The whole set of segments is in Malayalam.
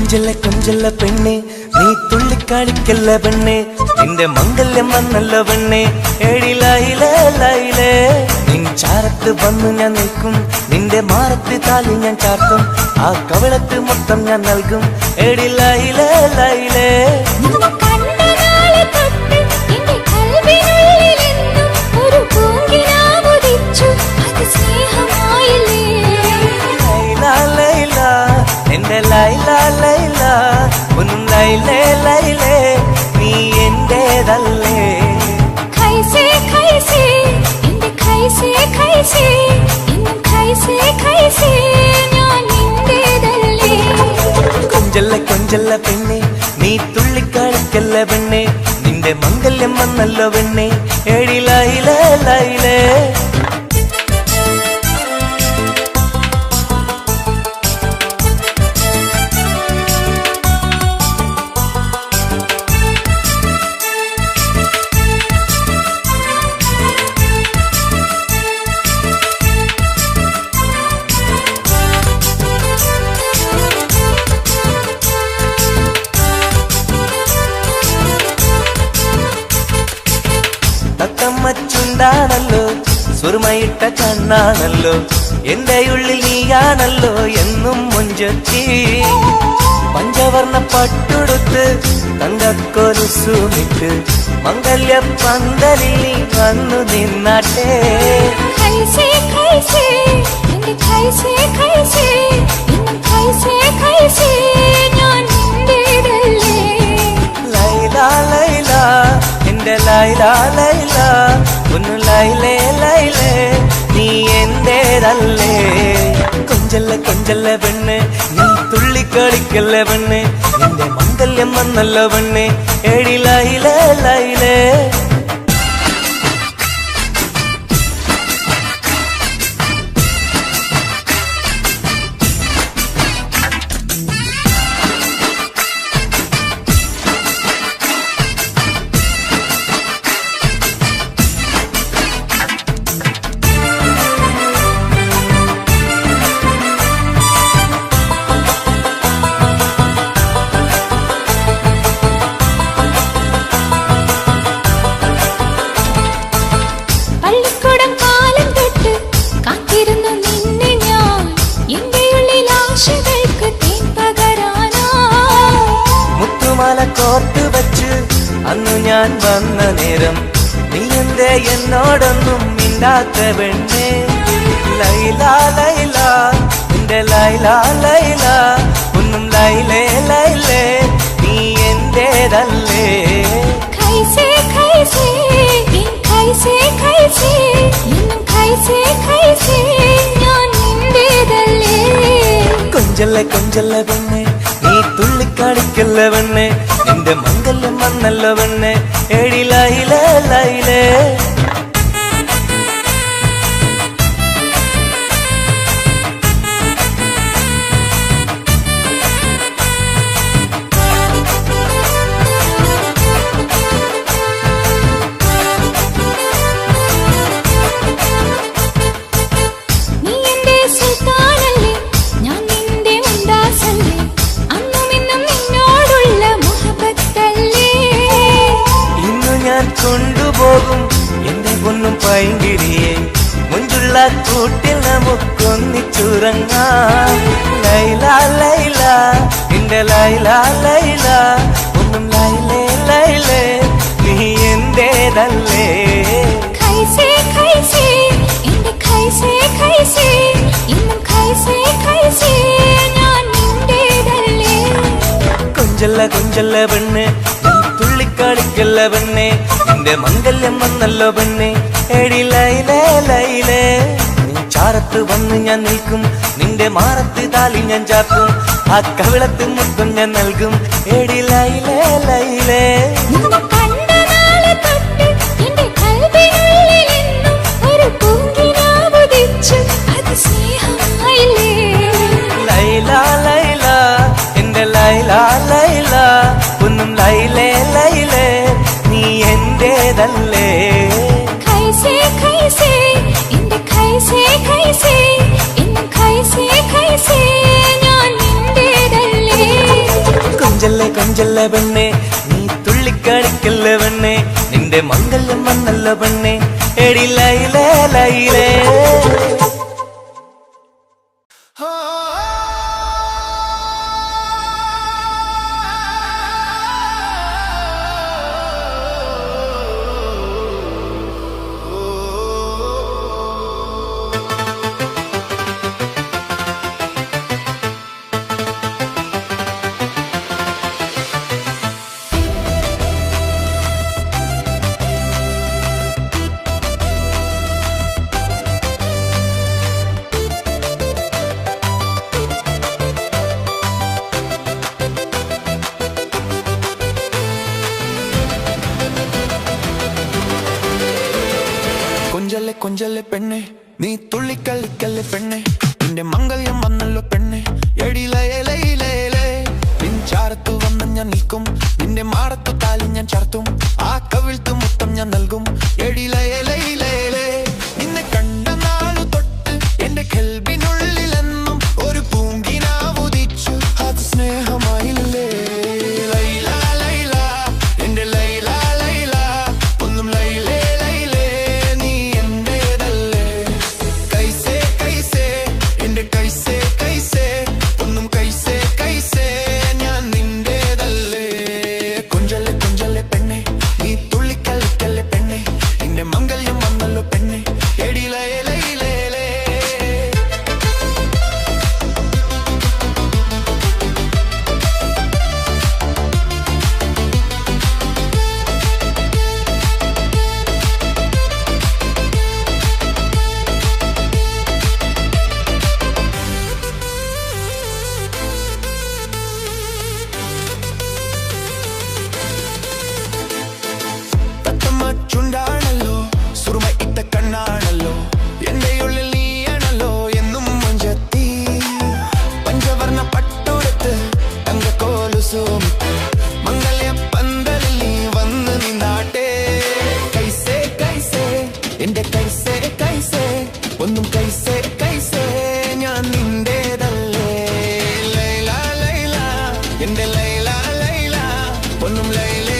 കൊഞ്ചല്ല കൊഞ്ചല്ല പെണ്ണെ നീ തുള്ളിക്കളിക്കല്ല പെണ്ണെ നിന്റെ മംഗല്യം വന്നല്ല പെണ്ണെ എഴിലയിലേ ലയിലേ നിൻ ചാരത്ത് വന്നു ഞാൻ നിൽക്കും നിന്റെ മാറത്ത് താലി ഞാൻ ചാർത്തും ആ കവളത്ത് മൊത്തം ഞാൻ നൽകും എഴിലയിലേ ലയിലേ എന്റെ ലൈല ലൈല ഒന്നും ലൈലേ ലൈലേ നീ എന്റേതല്ലേ ഖൈസേ ഖൈസേ എന്റെ ഖൈസേ ഖൈസേ എന്നും ഖൈസേ ഖൈസേ ഞാൻ നിന്റേതല്ലേ കൊഞ്ചല്ല കൊഞ്ചല്ല പെണ്ണെ നീ തുള്ളിക്കളിക്കല്ല പെണ്ണെ നിന്റെ മംഗല്യം വന്നല്ലോ പെണ്ണെ എഴിലയിലേ ലൈലേ ാണല്ലോ സുറുമയിട്ട കണ്ണാണല്ലോ എന്റെ ഉള്ളിൽ നീയാണല്ലോ എന്നും മുഞ്ചത്തി പഞ്ചവർണ്ണ പട്ടുടുത്ത് തങ്കക്കൊലുസുമിട്ട് മംഗല്യ പന്തലിൽ നീ വന്നു നിന്നാട്ടെ ഖൈസേ ഖൈസേ എന്റെ ഖൈസേ ഖൈസേ എന്നും ഖൈസേ ഖൈസേ ഞാൻ നിന്റേതല്ലേ ലൈല ലൈല എന്റെ ലൈല ലൈല ഒന്ന് ലൈലേ ലൈലേ നീ എന്റേതല്ലേ കൊഞ്ചല്ല കൊഞ്ചല്ല പെണ്ണ് നീ തുള്ളിക്കളിക്കല്ല പെണ്ണ് നിന്റെ മംഗല്യം വന്നല്ലോ പെണ്ണ് എഴിലയിലേ ലൈലേ കോർത്ത് വച്ച് അന്നു ഞാൻ വന്ന നേരം നീ എന്തേ എന്നോടൊന്നും മിണ്ടാത്ത പെണ്ണേ ലൈല ലൈല എന്റെ ലൈല ലൈല ഒന്നും ലൈലേ ലൈലേ നീ എന്റേതല്ലേ ഖൈസേ ഖൈസേ എൻ ഖൈസേ ഖൈസേ എന്നും ഖൈസേ ഖൈസേ ഞാൻ നിന്റേതല്ലേ കൊഞ്ചല്ല കൊഞ്ചല്ല പെണ്ണെ നീ തുള്ളിക്കാണിക്കല്ല പെണ്ണെ നിന്റെ മംഗല്യം വന്നല്ലോ പെണ്ണെ എഴിലയിലേ ലൈലേ കൊണ്ടുപോകും എന്റെ പൊന്നും പൈങ്കിരിയെ മുഞ്ചുള്ള കൂട്ടിൽ നമുക്കൊന്നിച്ചുറങ്ങാം ലൈല ലൈല എന്റെ ലൈല ലൈല ഒന്നും ലൈലേ ലൈലേ നീ എന്റേതല്ലേ ഖൈസേ ഖൈസേ എന്റെ ഖൈസേ ഖൈസേ എന്നും ഖൈസേ ഖൈസേ ഞാൻ നിന്റേതല്ലേ കൊഞ്ചല്ല കൊഞ്ചല്ല പെണ്ണ് തുള്ളിക്കളിക്കല്ല പെണ്ണെ നിന്റെ മംഗല്യം വന്നല്ലോ പെണ്ണെ എഴിലയിലേ ലൈലേ നീ ചാരത്ത് വന്ന് ഞാൻ നിൽക്കും നിന്റെ മാറത്ത് താലി ഞാൻ ചാർത്തും ആ കവിളത്ത് മുത്തം ഞാൻ നൽകും എഴിലയിലേ ലൈലേ ലൈല ലൈല എന്റെ ലൈല ലൈല ഒന്നും ലൈലേ ലൈലേ നീ എന്റേതല്ലേ ഖൈസേ ഖൈസേ എന്റെ ഖൈസേ ഖൈസേ എന്നും ഖൈസേ ഖൈസേ ഞാൻ നിന്റേതല്ലേ കൊഞ്ചല്ല പെണ്ണെ നീ തുള്ളിക്കളിക്കല്ല പെണ്ണെ നിന്റെ മംഗല്യം വന്നല്ല പെണ്ണെ എടി ലൈലേ ലൈലേ കൊഞ്ചല്ലേ കൊഞ്ചല്ലേ പെണ്ണെ നീ തുള്ളിക്കളിക്കല്ലേ പെണ്ണെ നിന്റെ മംഗല്യം വന്നല്ലോ പെണ്ണെ എടി ലയലയിലേ നിൻചാരത്തു വന്ന് ഞാൻ നിൽക്കും നിന്റെ മാറത്തു താലി ഞാൻ ചാർത്തും ആ കവിൾത്തു മുത്തം ഞാൻ നൽകും എടി ലയലയിലേ നിന്നെ കണ്ട നാളു തൊട്ട് എന്റെ കൽബിനുള്ളിലെന്നും ഒരു പൂങ്കിനാവുദിച്ചു അത് സ്നേഹമായില്ലേ ലൈല ലൈല എന്റെ ലൈല ലൈല ഒന്നും ലൈലേ ചുണ്ടാണല്ലോ സുറുമ ഇട്ട കണ്ണാണല്ലോ എന്റെ ഉള്ളിൽ നീയാണല്ലോ എന്നും മഞ്ചത്തി പഞ്ചവർണ്ണ പട്ടുടുത്ത് തങ്കക്കോലുസുമിട്ട് മംഗല്യ പന്തലിൽ നീ വന്ന് നിന്നാട്ടെ കൈസേ കൈസേ എന്റെ കൈസേ കൈസേ ഒന്നും കൈസേ കൈസേ ഞാൻ നിന്റേതല്ലേ ലൈല ലൈല എന്റെ ലൈല ലൈല ഒന്നും ലൈലേ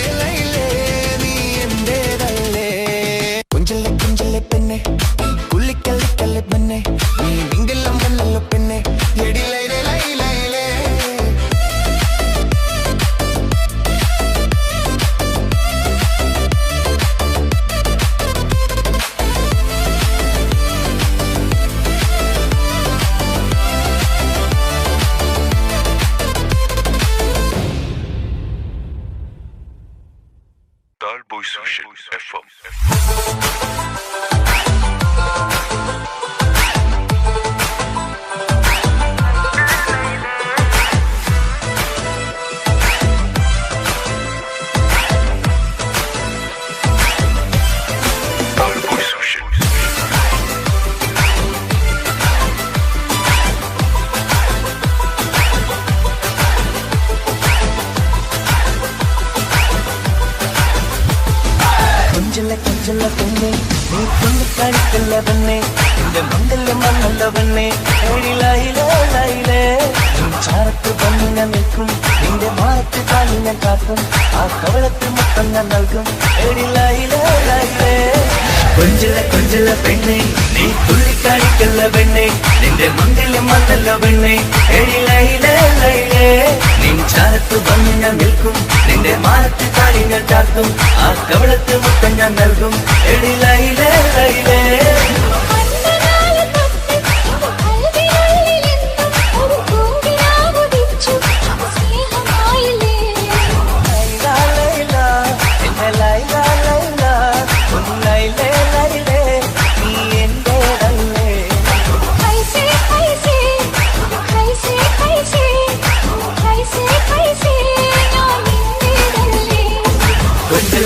പെണ്ണെ കുള്ളിക്കല്ലിക്കല്ലെ പെണ്ണെ നീ വിങ്കെല്ലാം വന്നല്ലോ പെണ്ണെ എടി ലൈലേ ലൈലേ Talboy Social FM. കൊഞ്ചല്ല പെണ്ണെ നീ തുള്ളിക്കളിക്കല്ല പെണ്ണെ നിന്റെ മംഗല്യം വന്നല്ല പെണ്ണെ എടി ലൈലേ ലൈലേ ചാരത്ത് വന്ന് ഞാൻ നിൽക്കും നിന്റെ മാറത്ത് കാലി ഞാൻ കാക്കും ആ കവളത്ത് മുത്തം ഞാൻ നൽകും എടി ലൈലേ ലൈലേ കൊഞ്ചല്ല പെണ്ണെ നീ തുള്ളിക്കളിക്കല്ല പെണ്ണെ നിന്റെ മംഗല്യം വന്നല്ല പെണ്ണെ എടി ലൈലേ ലൈലേ നിൻ ചാരത്ത് വന്ന് ഞാൻ നിൽക്കും നിന്റെ മാറത്ത് കാലി ഞാൻ ചാർത്തും ആ കവളത്ത് മുത്തം ഞാൻ നൽകും എടി ലൈലേ ലൈലേ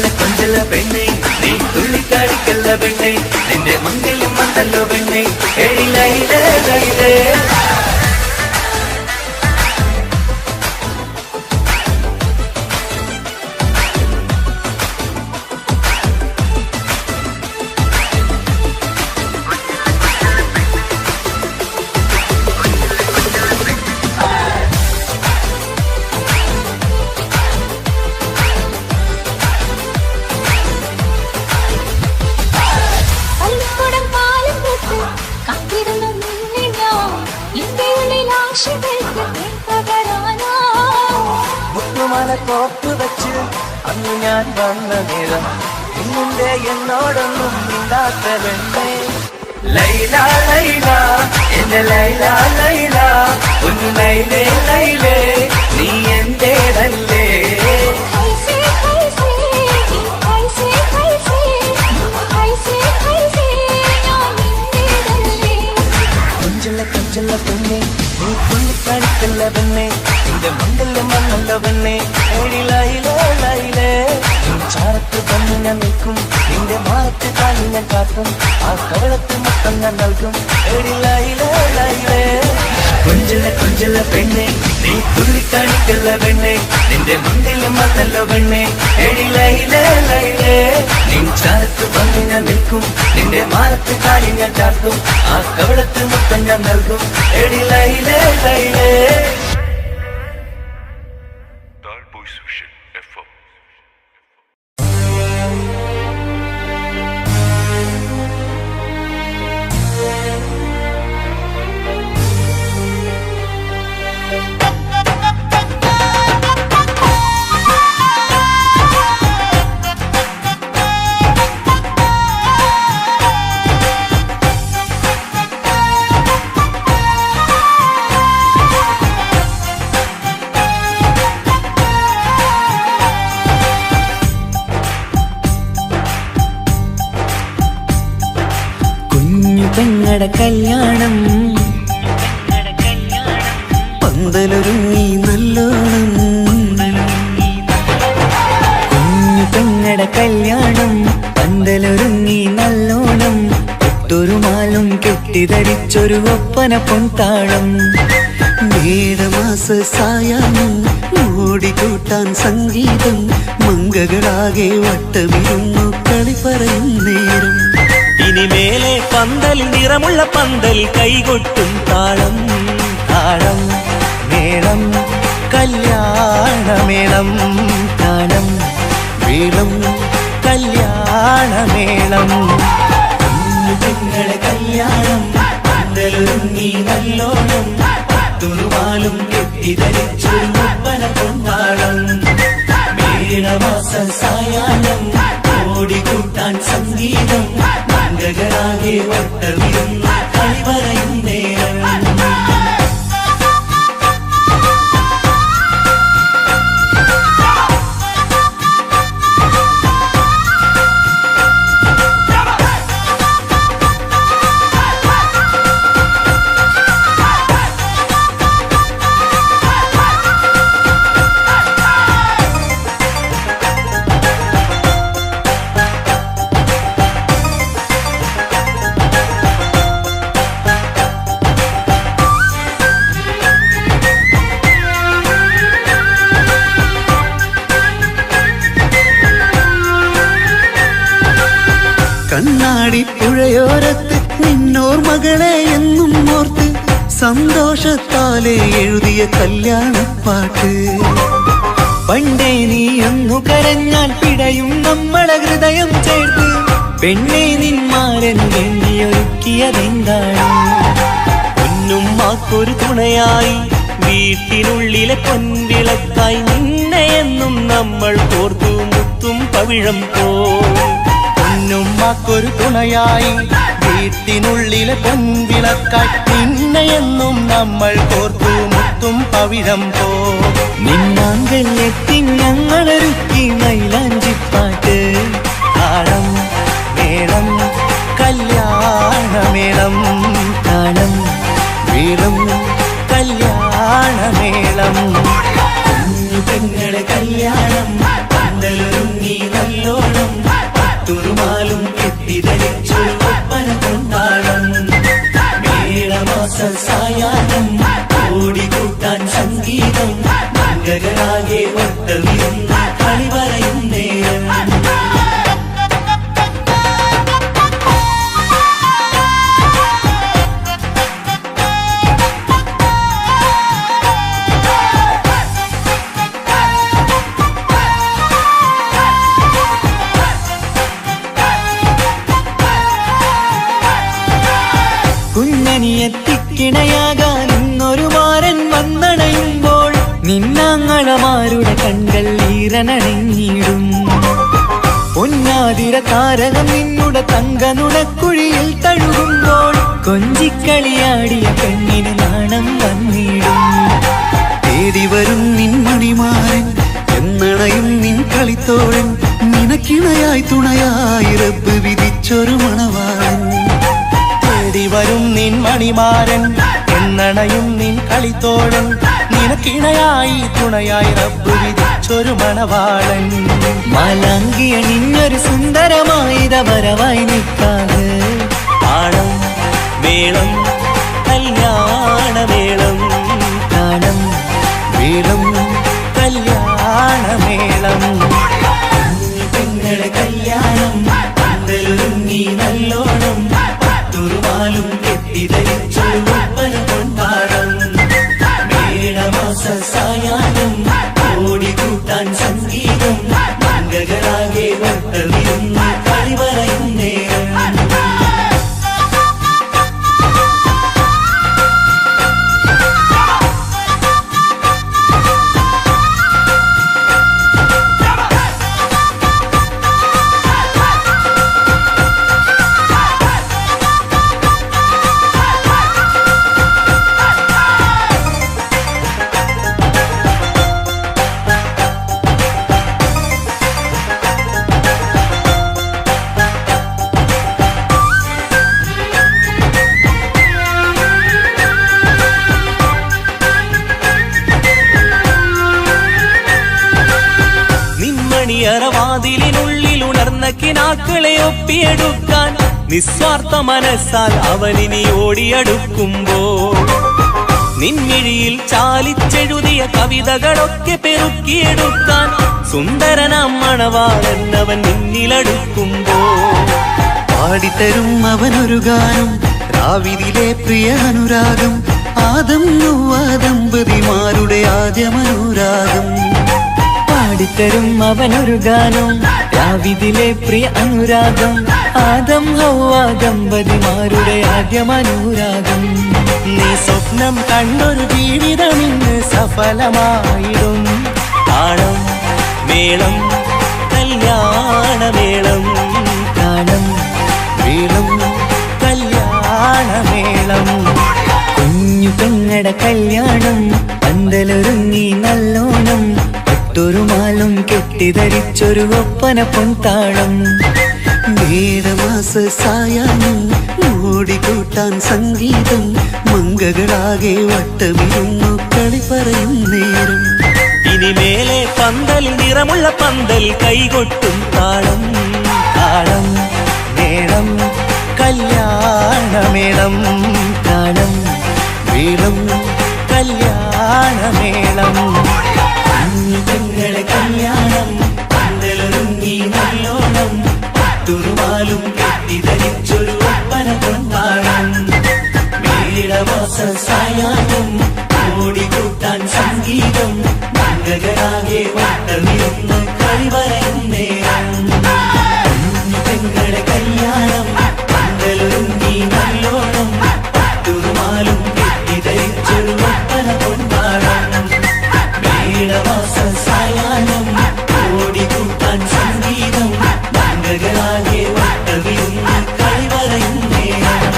കൊഞ്ചല്ല പെണ്ണെ നീ തുള്ളിക്കാടിക്കല്ല പെണ്ണെ നിന്റെ മംഗല്യം വന്നല്ലോ പെണ്ണെ എടി ലൈലേ ലൈലേ പൂമാല കോപ്പ് വെച്ച് അന്ന് ഞാൻ വന്ന നേരം ഇന്നിന്റെ എന്നോടൊന്നും മിണ്ടാത്ത പെണ്ണേ ലൈല ലൈല എന്റെ ലൈല ലൈല ഒന്ന് ലൈലേ ലൈലേ നീ എന്റേതല്ലേ कैसे कैसे कैसे कैसे कैसे ഞാൻ നിന്റേതല്ലേ കൊഞ്ചല്ല കൊഞ്ചല്ല പെണ്ണെ നീ തുള്ളിക്കളിക്കല്ല പെണ്ണെ നിന്റെ മംഗല്യം വന്നല്ല പെണ്ണെ ഏടി ലൈലേ ലൈലേ നീ ചാരത്ത് വന്ന് ഞാൻ നിൽക്കും നിന്റെ മാറത്ത് കാലി ഞാൻ കാട്ടും ആ കവളത്ത് മൊത്തം ഞാൻ നൽകും ഏടി ലൈലേ ലൈലേ കൊഞ്ചല്ല കൊഞ്ചല്ല പെണ്ണെ നീ തുള്ളിക്കളിക്കല്ല പെണ്ണെ നിന്റെ മംഗല്യം വന്നല്ല പെണ്ണെ ഏടി ലൈലേ ലൈലേ നീ ചാരത്ത് വന്ന് ഞാൻ നിൽക്കും നിന്റെ മാറത്ത് കാലി ഞാൻ കാട്ടും ആ കവളത്ത് മൊത്തം ഞാൻ നൽകും ഏടി ലൈലേ ലൈലേ Tall Boys Vision FM. പെങ്ങടെ കല്യാണം പന്തലൊരുങ്ങി നല്ലോണം കുഞ്ഞു പെങ്ങടെ കല്യാണം പന്തലൊരുങ്ങി നല്ലോണം ഒട്ടൊരു മാലും കെട്ടിധരിച്ചൊരു ഒപ്പന പൊൻതാളം മേടമാസ സായാഹ്നം ഓടിക്കൂട്ടാൻ സംഗീതം മംഗകളാകെ വട്ടമിരുന്നു കളി പറയും നേരം ഇനിമേലെ പന്തലിൽ നിറമുള്ള പന്തൽ കൈകൊട്ടും താളം താളം മേളം കല്യാണമേളം താളം മേളം കല്യാണമേളം കുഞ്ഞുങ്ങളുടെ കല്യാണം പന്തലൊരുങ്ങി നല്ലോണം തുറുവാലും കെട്ടിധരിച്ചൊരു ഒപ്പന കൊണ്ടാളം മേടമാസ സായാഹ്നം ഓടിക്കൂട്ടാൻ സംഗീതം മംഗകളാകെ വട്ടമിരുന്ന കളി പറയും നേരം കണ്ണാടി പുഴയോരത്ത് നിന്നോർ മകളെ എന്നും ഓർത്ത് സന്തോഷത്താലെ എഴുതിയ കല്യാണപ്പാട്ട് പണ്ടേ നീ ഒന്നു കരഞ്ഞാൽ പിടയും നമ്മളെ ഹൃദയം ചേർത്ത് പെണ്ണെ നിന്മാരൻ എണ്ണിയൊരുക്കിയതെന്താണ് പൊന്നുമ്മാക്കൊരു തുണയായി വീട്ടിനുള്ളിലെ പൊൻവിളക്കായി നിന്നെ എന്നും നമ്മൾ കോർത്തു മുത്തും പവിഴം പോ പൊന്നുമ്മാക്കൊരു തുണയായി വീട്ടിനുള്ളിലെ പൊൻവിളക്കായി നിന്നെയെന്നും നമ്മൾ കോർത്തു മുത്തും പവിഴം പോ നിന്നാങ്കല്ലെത്തി ഞങ്ങളൊരുക്കി മൈലാഞ്ചിപ്പാട്ട് താളം മേളം കല്യാണമേളം താളം മേളം കല്യാണമേളം പെങ്ങളെ കല്യാണം പന്തലൊരുങ്ങി നല്ലോണം തുറുമാലും കെട്ടിധരിച്ചൊരു ഒപ്പന കൊണ്ടാടം മേടമാസ സായാഹ്നം ഓടിക്കൂട്ടാൻ സംഗീതം മംഗകളാകെ വട്ടമിരുന്ന കളി പറയും നേരം കുഞ്ഞനിയെത്തിക്കിണയാകാൻ ഇന്നൊരു മാരൻ വന്നണയുമ്പോൾ നിന്നാങ്ങളമാരുടെ കൺകൾ ഈറനണിഞ്ഞിടും പൊന്നാതിര താരകം നിന്നുടെ തങ്ക നുണക്കുഴിയിൽ തഴുകുമ്പോൾ കൊഞ്ചിക്കളിയാടിയ പെണ്ണിന് നാണം വന്നിടും തേടി വരും നിൻ മണിമാരൻ എന്നണയും നിൻ കളിത്തോഴൻ നിനക്കിണയായി തുണയായി റബ്ബ് വിധിച്ചൊരു മണവാളൻ തേടി വരും നിൻ മണിമാരൻ എന്നണയും നിൻ കളിത്തോഴൻ നിനക്കിണയായി തുണയായി റബ്ബ് വിധിച്ചൊരു മണവാളൻ മാലാങ്കിയ നിന്നൊരു സുന്ദരമായിത വരവായി നിൽക്കാതെ താളം മേളം കല്യാണമേളം താളം വേളം കല്യാണമേളം പെങ്ങളെ കല്യാണം പന്തലൊരുങ്ങി നല്ലോണം തുറുമാലും കെട്ടിധരിച്ചൊരു ഒപ്പന കൊണ്ടാടം മേടമാസ സായാഹ്നം ഓടിക്കൂട്ടാൻ സംഗീതം മംഗകളാകെ വട്ടമിരുന്ന് കളി പറയും നേരം വാതിലിനുള്ളിൽ ഉണർന്ന കിനാക്കളെ ഒപ്പിയെടുക്കാൻ നിസ്വാർത്ഥ മനസ്സാൽ അവനിനി ഓടിയടുക്കുമ്പോൾ നിൻമിഴിയിൽ ചാലിച്ചെഴുതിയ കവിതകളൊക്കെ പെറുക്കിയെടുക്കാൻ സുന്ദരനാം മണവാളൻ അവൻ നിന്നിലടുക്കുമ്പോൾ പാടിത്തരും അവനൊരു ഗാനം രാവിലെ പ്രിയ അനുരാഗം ആദം നൊവ്വ ദമ്പതിമാരുടെ ആദ്യമനുരാഗം പാടിത്തരും അവനൊരു ഗാനം രാവിതിലെ പ്രിയ അനുരാഗം ആദം ഹൗവ ദമ്പതിമാരുടെ ആദ്യമനുരാഗം നീ സ്വപ്നം കണ്ടൊരു ജീവിതം ഇന്ന് സഫലമായിടും താളം മേളം കല്യാണമേളം താളം വേളം കല്യാണമേളം കുഞ്ഞു പെങ്ങടെ കല്യാണം പന്തലൊരുങ്ങി നല്ലോണം പട്ടൊരുമാലും കെട്ടിധരിച്ചൊരു ഒപ്പന പൊൻതാളം മേടമാസ സായാഹ്നം ഓടിക്കൂട്ടാൻ സംഗീതം മംഗകളാകെ വട്ടമിരുന്നു കളി പറയും നേരം ഇനിമേലെ പന്തൽ നിറമുള്ള പന്തൽ കൈകൊട്ടും താളം താളം മേളം കല്യാണമേളം താളം വേളം കല്യാണമേളം പെങ്ങളെ കല്യാണം പന്തലൊരുങ്ങി നല്ലോണം പട്ടുറുമാലും കെട്ടിധരിച്ചൊരു ഒപ്പന കൊണ്ടാടം മേടമാസ സായാഹ്നം ഓടിക്കൂട്ടാൻ സംഗീതം മംഗകളാകെ വട്ടമിരുന്ന് കളി പറയും നേരം പെങ്ങളെ കല്യാണം പന്തലൊരുങ്ങി നല്ലോണം പട്ടുറുമാലും കെട്ടിധരിച്ചൊരു ഒപ്പന കൊണ്ടാടം മേടമാസ സായാഹ്നം ഓടിക്കൂട്ടാൻ സംഗീതം മംഗകളാകെ വട്ടമിരുന്ന് കളി പറയും നേരം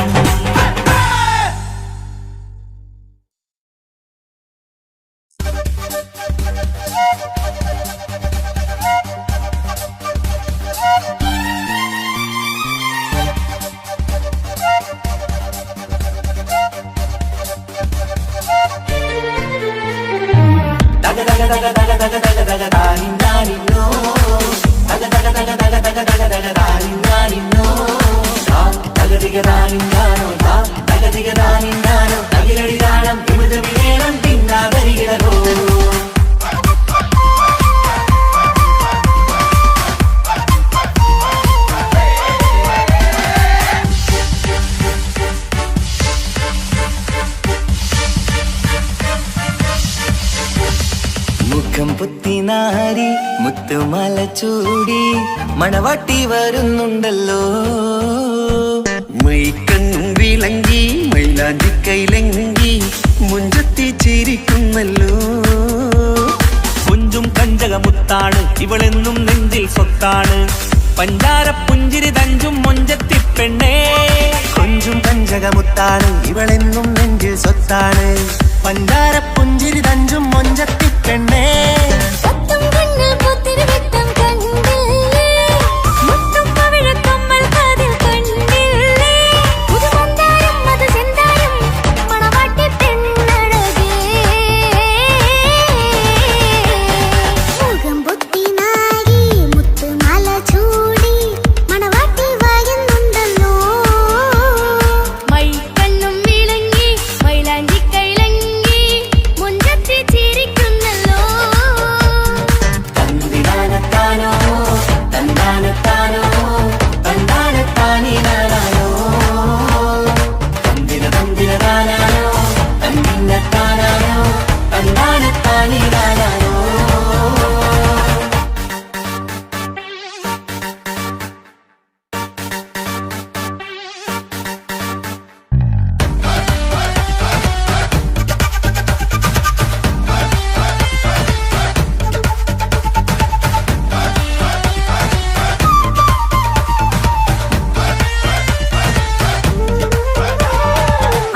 മുഖം പുത്തിനാരി മുത്തുമല ചൂടി മണവാട്ടി വരുന്നുണ്ടല്ലോ മൈക്കണ്ണും വിളങ്ങി മൈലാഞ്ചി കൈലങ്കി മുഞ്ചത്തി ചിരിക്കുന്നല്ലോ പഞ്ചകമുത്താണ് ഇവളെന്നും നെഞ്ചിൽ സ്വത്താണ് പഞ്ചാര പുഞ്ചിരി തഞ്ചും മൊഞ്ചത്തി പെണ്ണേ കൊഞ്ചും പഞ്ചകമുത്താണ് ഇവളെന്നും നെഞ്ചിൽ സ്വത്താണ് പഞ്ചാര പുഞ്ചിരി തഞ്ചും മൊഞ്ചത്തി പെണ്ണേ പത്തും കണ്ണിൽ പൊത്തിരി വെട്ടം കണ്ടില്ലേ മുത്തും പവിഴക്കമ്മൽ കാതിൽ കണ്ടില്ലേ പുതുമന്താരം അത് ചെന്താരം മണവാട്ടി പെണ്ണഴകേ മുഖം പൊത്തി നാരി മുത്തുമാല ചൂടി മണവാട്ടി വായുന്നുണ്ടല്ലോ മൈക്കണ്ണും വിളങ്ങി മൈലാഞ്ചി കൈലങ്ങി മുഞ്ചത്തി ചിരിക്കുന്നല്ലോ തന്തിനാനത്താനോ തന്താനത്താനോ തന്താനത്താനിനാനോ തന്തിന തന്തിനതാനാനോ തന്തിന്നത്താനാനോ തന്താനത്താനിനാനോ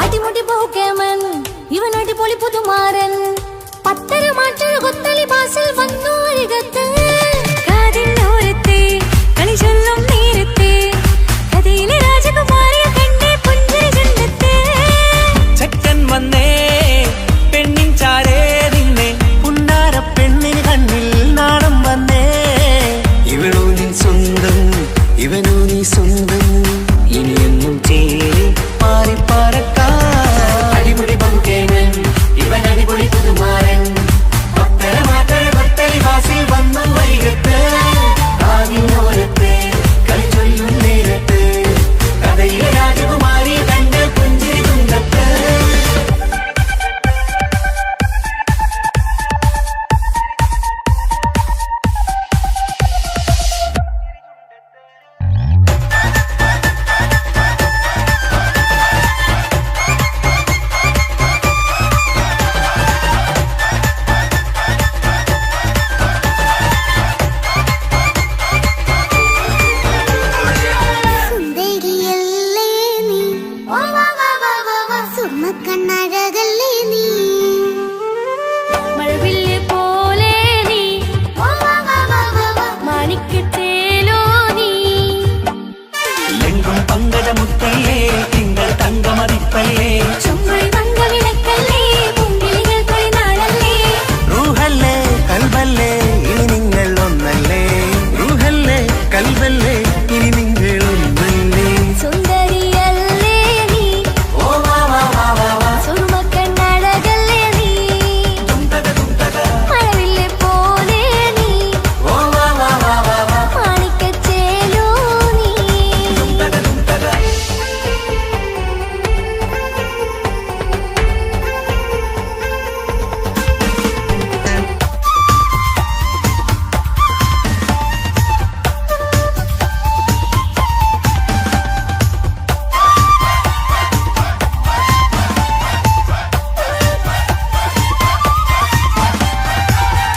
അടിമുടി പോകേമൻ ഇവൻ അടിപൊളി പുതുമാരൻ പത്തര മാറ്റൊരു കൊത്തളി ബാസിൽ വന്നു അരികത്ത് കാതിനോരത്തെ കളി ചൊല്ലും നേരത്തെ കഥയിലെ രാജകുമാരിയെ കണ്ടേ പുഞ്ചിരി ജന്നത്തെ ചെക്കൻ വന്നേ പെണ്ണിൻ ചാരേ നിന്നെ പുന്നാര പെണ്ണിന് കണ്ണിൽ നാണം വന്നേ ഇവളോ നിൻ സ്വന്തം ഇവനോ നീ സ്വന്തം ഇനിയെന്നും ചേരി പാറി പറക്കാം അടിപൊളി പങ്കുകേമൻ ഇവൻ അടിപൊളി പുതുമാരൻ പത്തര മാറ്റര കൊത്തലി വാസിൽ വന്നു വൈകത്ത് ആവിനോരത്ത് കളി ചൊല്ലും നേരത്ത് കഥയിലെ രാജകുമാരി തന്റെ പുഞ്ചിരി തുണ്ടത്ത് സുന്ദരിയല്ലേ നീ സുർമ്മക്കണ്ണഴകല്ലേ നീ മഴവില്ല് പോലെ നീ മാണിക്കത്തേലോ നീ എങ്കും പങ്കജമുത്തല്ലേ തിങ്കൾ തങ്കമതിപ്പല്ലേ ചുമഴി മംഗവിളക്കല്ലേ പൊങ്കിളികൾ തൊഴിനാളല്ലേ റൂഹല്ലേ കൽബല്ലേ ഇനി നിങ്ങൾ ഒന്നല്ലേ റൂഹല്ലേ കൽബല്ലേ ഇനി നിങ്ങൾ ഒന്നല്ലേ സുന്ദരിയല്ലേ നീ സുർമ്മക്കണ്ണഴകല്ലേ നീ മഴവില്ല് പോലെ നീ മാണിക്കച്ചേലോ നീ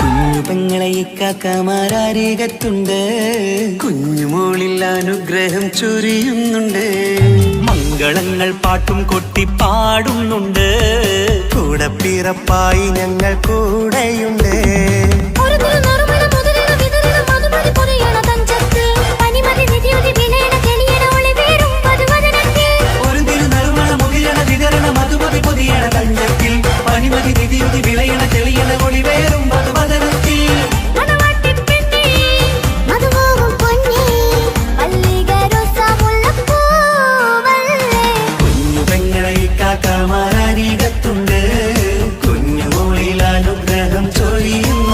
കുഞ്ഞു പെങ്ങളെ ഇക്കാക്കമാരാരികത്തുണ്ട് കുഞ്ഞുമോളിൽ അനുഗ്രഹം ചൊരിയുന്നുണ്ട് മംഗളങ്ങൾ പാട്ടും കൊട്ടി പാടുന്നുണ്ട് കൂടെ പിറപ്പായി ഞങ്ങൾ കൂടെയുണ്ട് ഒരു തിരുനറുമണ മുതലിന വിതറിന മധുമതി പൊതിയണ തഞ്ചത്ത് പനിമതി നിധിയുതി വിലയണ തെളിയണ ഒളിവേറും മധുവദനത്തിൽ ഒരു തിരുനറുമണ മുതിരണ വിതരണ മധുമതി പൊതിയണ തഞ്ചത്തിൽ പനിമതി നിധിയുതി വിളയണ തെളിയണ ഒളിവേറും മധുവദനത്തിൽ മണവാട്ടി പെണ്ണേ മധുപോകും പൊന്നേ മല്ലിക റോസ മുല്ലപ്പൂവല്ലേ കുഞ്ഞു പെങ്ങളെ ഇക്കാക്കമാരാരികത്തുണ്ട് കുഞ്ഞുമോളിൽ അനുഗ്രഹം ചൊരിയുന്നു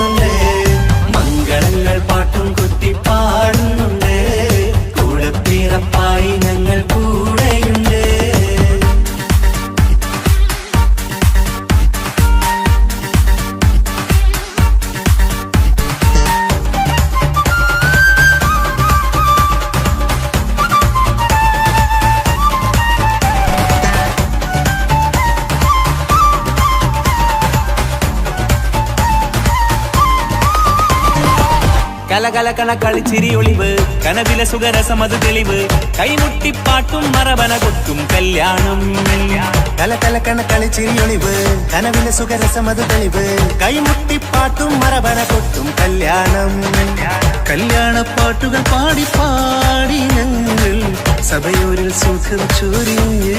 കലകലകണ കളിച്ചിരി ഒളിവ് കനവിലെ സുഖരസമത് തെളിവ് കൈമുട്ടിപ്പാട്ടും മറവന കൊട്ടും കല്യാണം കലകലകണ കളിച്ചിരി ഒളിവ് കനവിലെ സുഖരസമത് തെളിവ് കൈമുട്ടിപ്പാട്ടും മറവന കൊട്ടും കല്യാണം കല്യാണപ്പാട്ടുകൾ പാടി പാടി ഞങ്ങൾ സഭയോരിൽ സുഖം ചൊരിഞ്ഞ്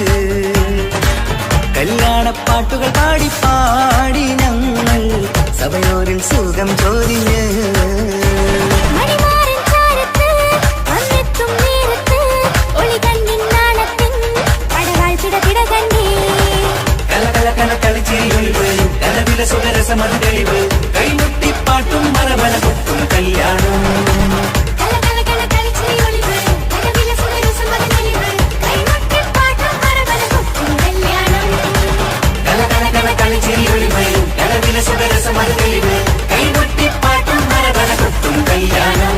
കല്യാണപ്പാട്ടുകൾ പാടി പാടി ഞങ്ങൾ സഭയോരിൽ സുഖം ചോരിഞ്ഞ് മണിമാരൻ ചാരത്ത് വന്നെത്തും നേരത്ത് ഒളി കണ്ണിൻ നാണത്തിൻ അടവാൾ പിടപിട കണ്ടേ കലകലകണ കളിച്ചിരി ഒളിവ് കനവിലെ സുഖരസമത് തെളിവ് കൈമുട്ടിപ്പാട്ടും മറവന കൊട്ടും കല്യാണം കലകലകണ കളിച്ചിരി ഒളിവ് കനവിലെ സുഖരസമത് തെളിവ് കൈമുട്ടിപ്പാട്ടും മറവന കൊട്ടും കല്യാണം കലകലകണ കളിച്ചിരി ഒളിവ് കനവിലെ സുഖരസമത് തെളിവ് കൈമുട്ടിപ്പാട്ടും മറവന കൊട്ടും കല്യാണം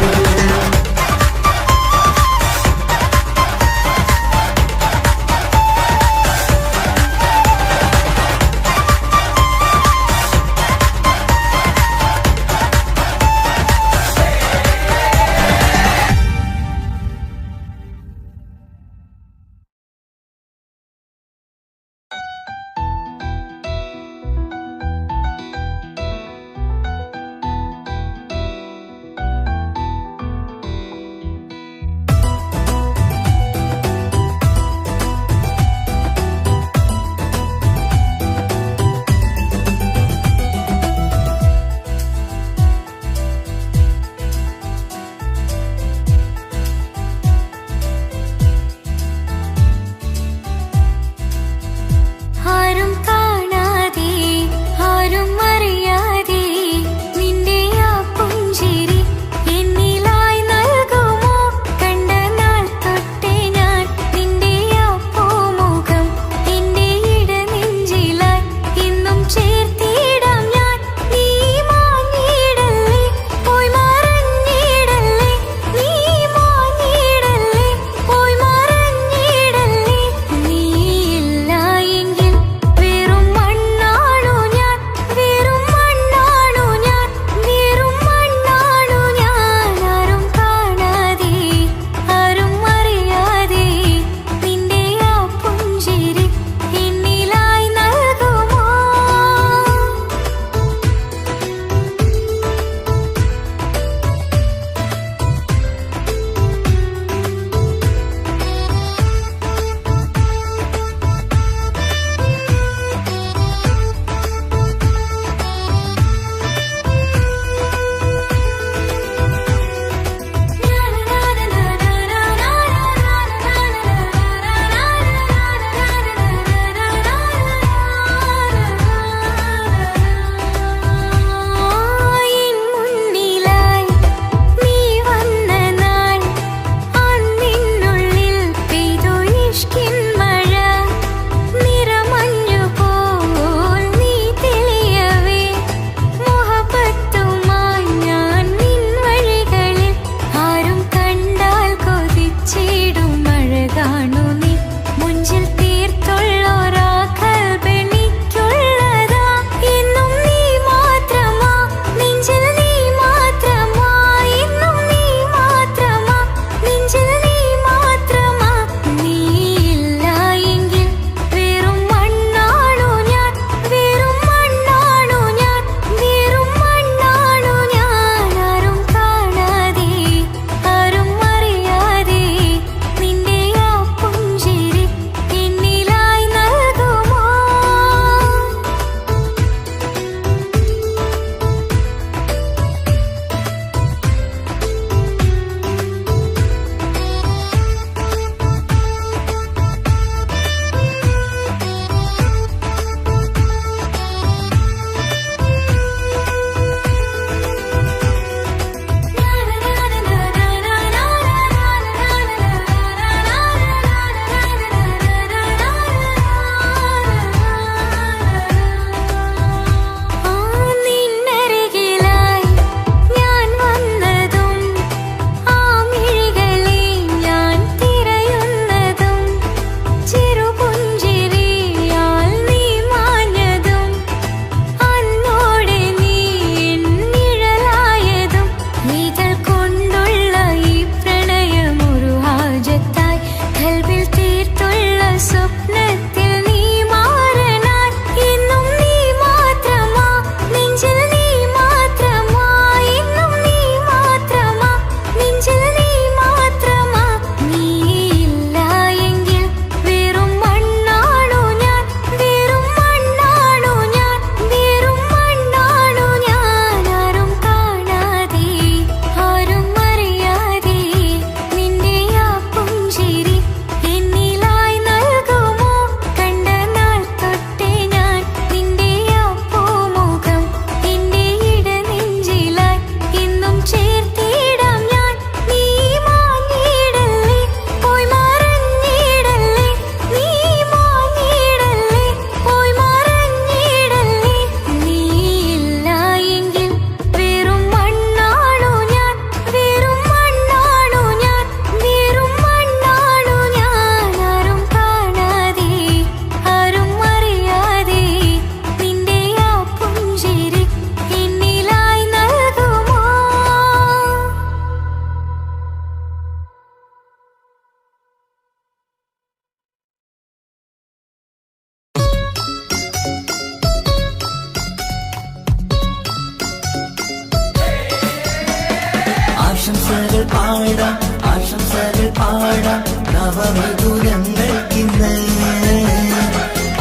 പാടാം ആശംസകൾ പാടാം നവമധുരങ്ങൾക്കിന്ന്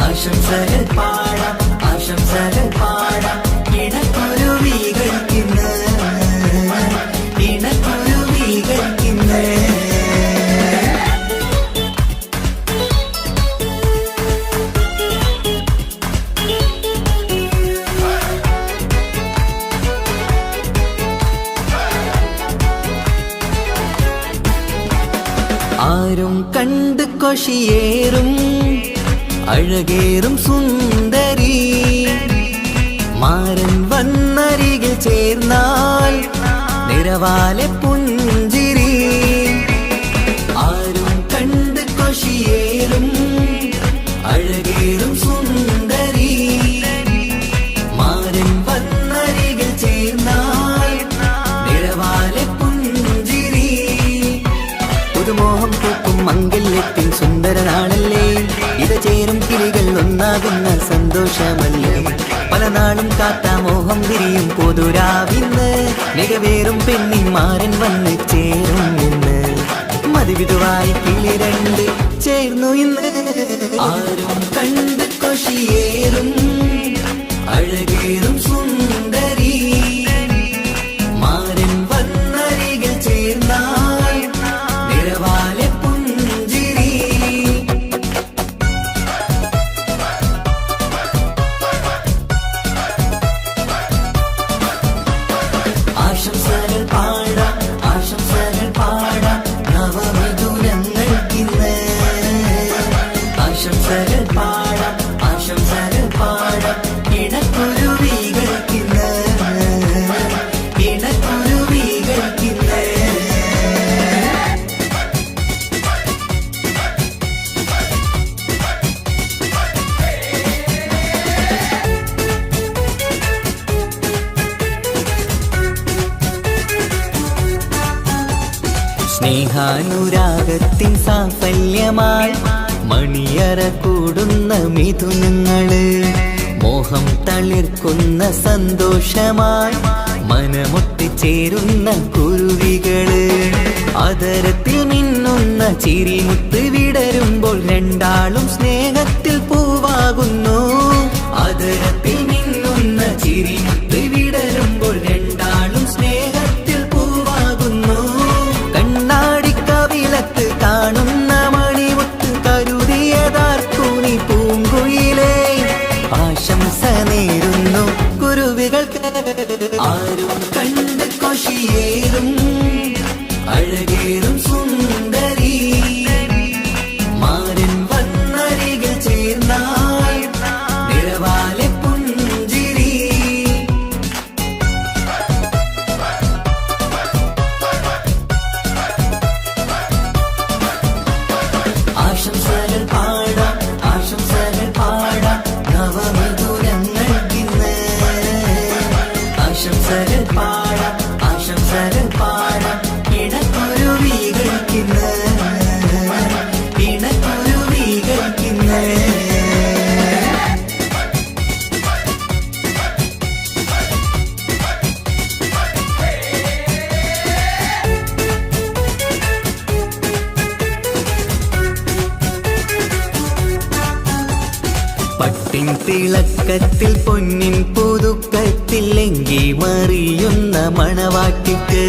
ആശംസകൾ പാടാം ആശംസകൾ പാടാം ഇണക്കുരുവികൾക്കിന്ന് ഇണക്കുരുവികൾക്കിന്ന് ആരും കണ്ട് കൊഷിയേറും അഴകേറും സുന്ദരി മാരൻ വന്നരികിൽ ചേർന്നാൽ നിറവാലെ പുഞ്ചിരി ആരും കണ്ട് കൊഷിയേറും അഴകേറും സുന്ദരി മാരൻ വന്നരികിൽ ചേർന്നാൽ നിറവാലെ പുഞ്ചിരി പുതുമോഹം പൂക്കും മംഗല്യത്തിൻ സുന്ദരനാണല്ലേ ഇത് ചേരും കിളികൾ ഒന്നാകുന്ന സന്തോഷമല്ലേ പല നാളും കാത്ത മോഹം വിരിയും പൊതുരാവിന്ന് മികവേറും പെണ്ണിന്മാരൻ വന്ന് ചേരും ഇന്ന് മതിവിധുവായി കിളി രണ്ട് ചേർന്നു ഇന്ന് ആരും കണ്ട് കൊഷിയേറും അഴകേറും സുന്ദരി മാരൻ വന്നരികിൽ ചേർന്നാൽ നിറവാലെ പുഞ്ചിരി ആശംസകൾ പാടാം ആശംസകൾ പാടാം നവമധുരങ്ങൾക്കിന്ന് ആശംസകൾ പാടാം ആശംസകൾ പാടാം ഇണക്കുരുവികൾക്കിന്ന് ഇണക്കുരുവികൾക്കിന്ന് സ്നേഹാനുരാഗത്തിൻ സാഫല്യമായി മണിയറ കൂടുന്ന മിഥുനങ്ങള് മോഹം തളിർക്കുന്ന സന്തോഷമായി മനമൊട്ടിച്ചേരുന്ന കുരുവികള് അതരത്തിൽ മിന്നുന്ന ചിരിമുത്ത് വിടരുമ്പോൾ രണ്ടാളും സ്നേഹത്തിൽ പൂവാകുന്നു അതരത്തിൽ മിന്നുന്ന ചിരിമുത്ത് വിടരുമ്പോൾ രണ്ടാളും സ്നേഹത്തിൽ പൂവാകുന്നു കണ്ണാടിക്കവിലത്ത് കാണുന്ന മണിമുത്ത് കരുതിയതാർക്കൂനി പൂങ്കുയിലേ ആശംസ നേരുന്നു കുരുവികൾക്ക് ആരും കണ്ട് കൊഷിയേറും അഴകേറും സുന്ദരി മാരൻ വന്നരികിൽ ചേർന്നാൽ നിറവാലെ പുഞ്ചിരി ആശംസകൾ പാടാം ആശംസകൾ പാടാം നവമധുരങ്ങൾക്കിന്ന് ആശംസകൾ പാടാം ആശംസകൾ പാടാം ഇണക്കുരുവികൾക്കിന്ന് ഇണക്കുരുവികൾക്കിന്ന് പട്ടിൻ തിളക്കത്തിൽ പൊന്നിൻ പുതുക്കത്തിൽ എങ്കി മറിയുന്ന മണവാട്ടിക്ക്